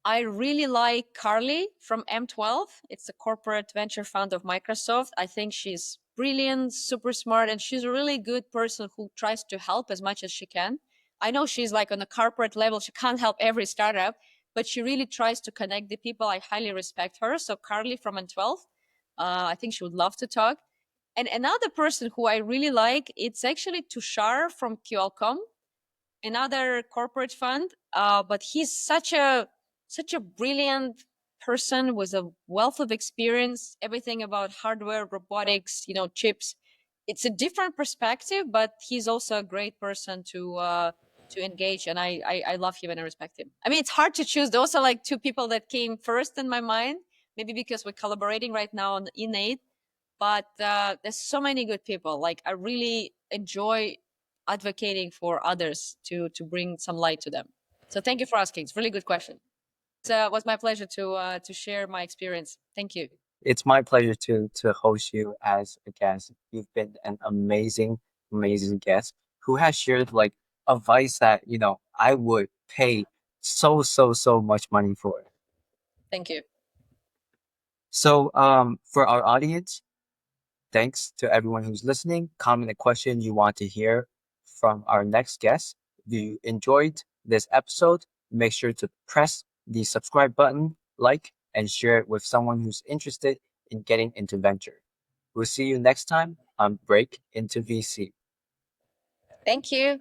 I really like Carly from M12. It's a corporate venture fund of Microsoft. I think she's brilliant, super smart, and she's a really good person who tries to help as much as she can. I know she's like on a corporate level, she can't help every startup, but she really tries to connect the people. I highly respect her. So Carly from M12, I think she would love to talk. And another person who I really like, it's actually Tushar from Qualcomm, another corporate fund, but he's such a brilliant person with a wealth of experience, everything about hardware, robotics, chips. It's a different perspective, but he's also a great person to engage, and I love him and I respect him. I mean, it's hard to choose. Those are like two people that came first in my mind, maybe because we're collaborating right now on Innate, but there's so many good people. Like, I really enjoy advocating for others to bring some light to them. So thank you for asking. It's a really good question. It was my pleasure to share my experience. Thank you. It's my pleasure to host you as a guest. You've been an amazing guest who has shared like advice that, I would pay so much money for. Thank you. So, for our audience, thanks to everyone who's listening. Comment a question you want to hear from our next guest. If you enjoyed this episode, make sure to press the subscribe button, like, and share it with someone who's interested in getting into venture. We'll see you next time on Break into VC. Thank you.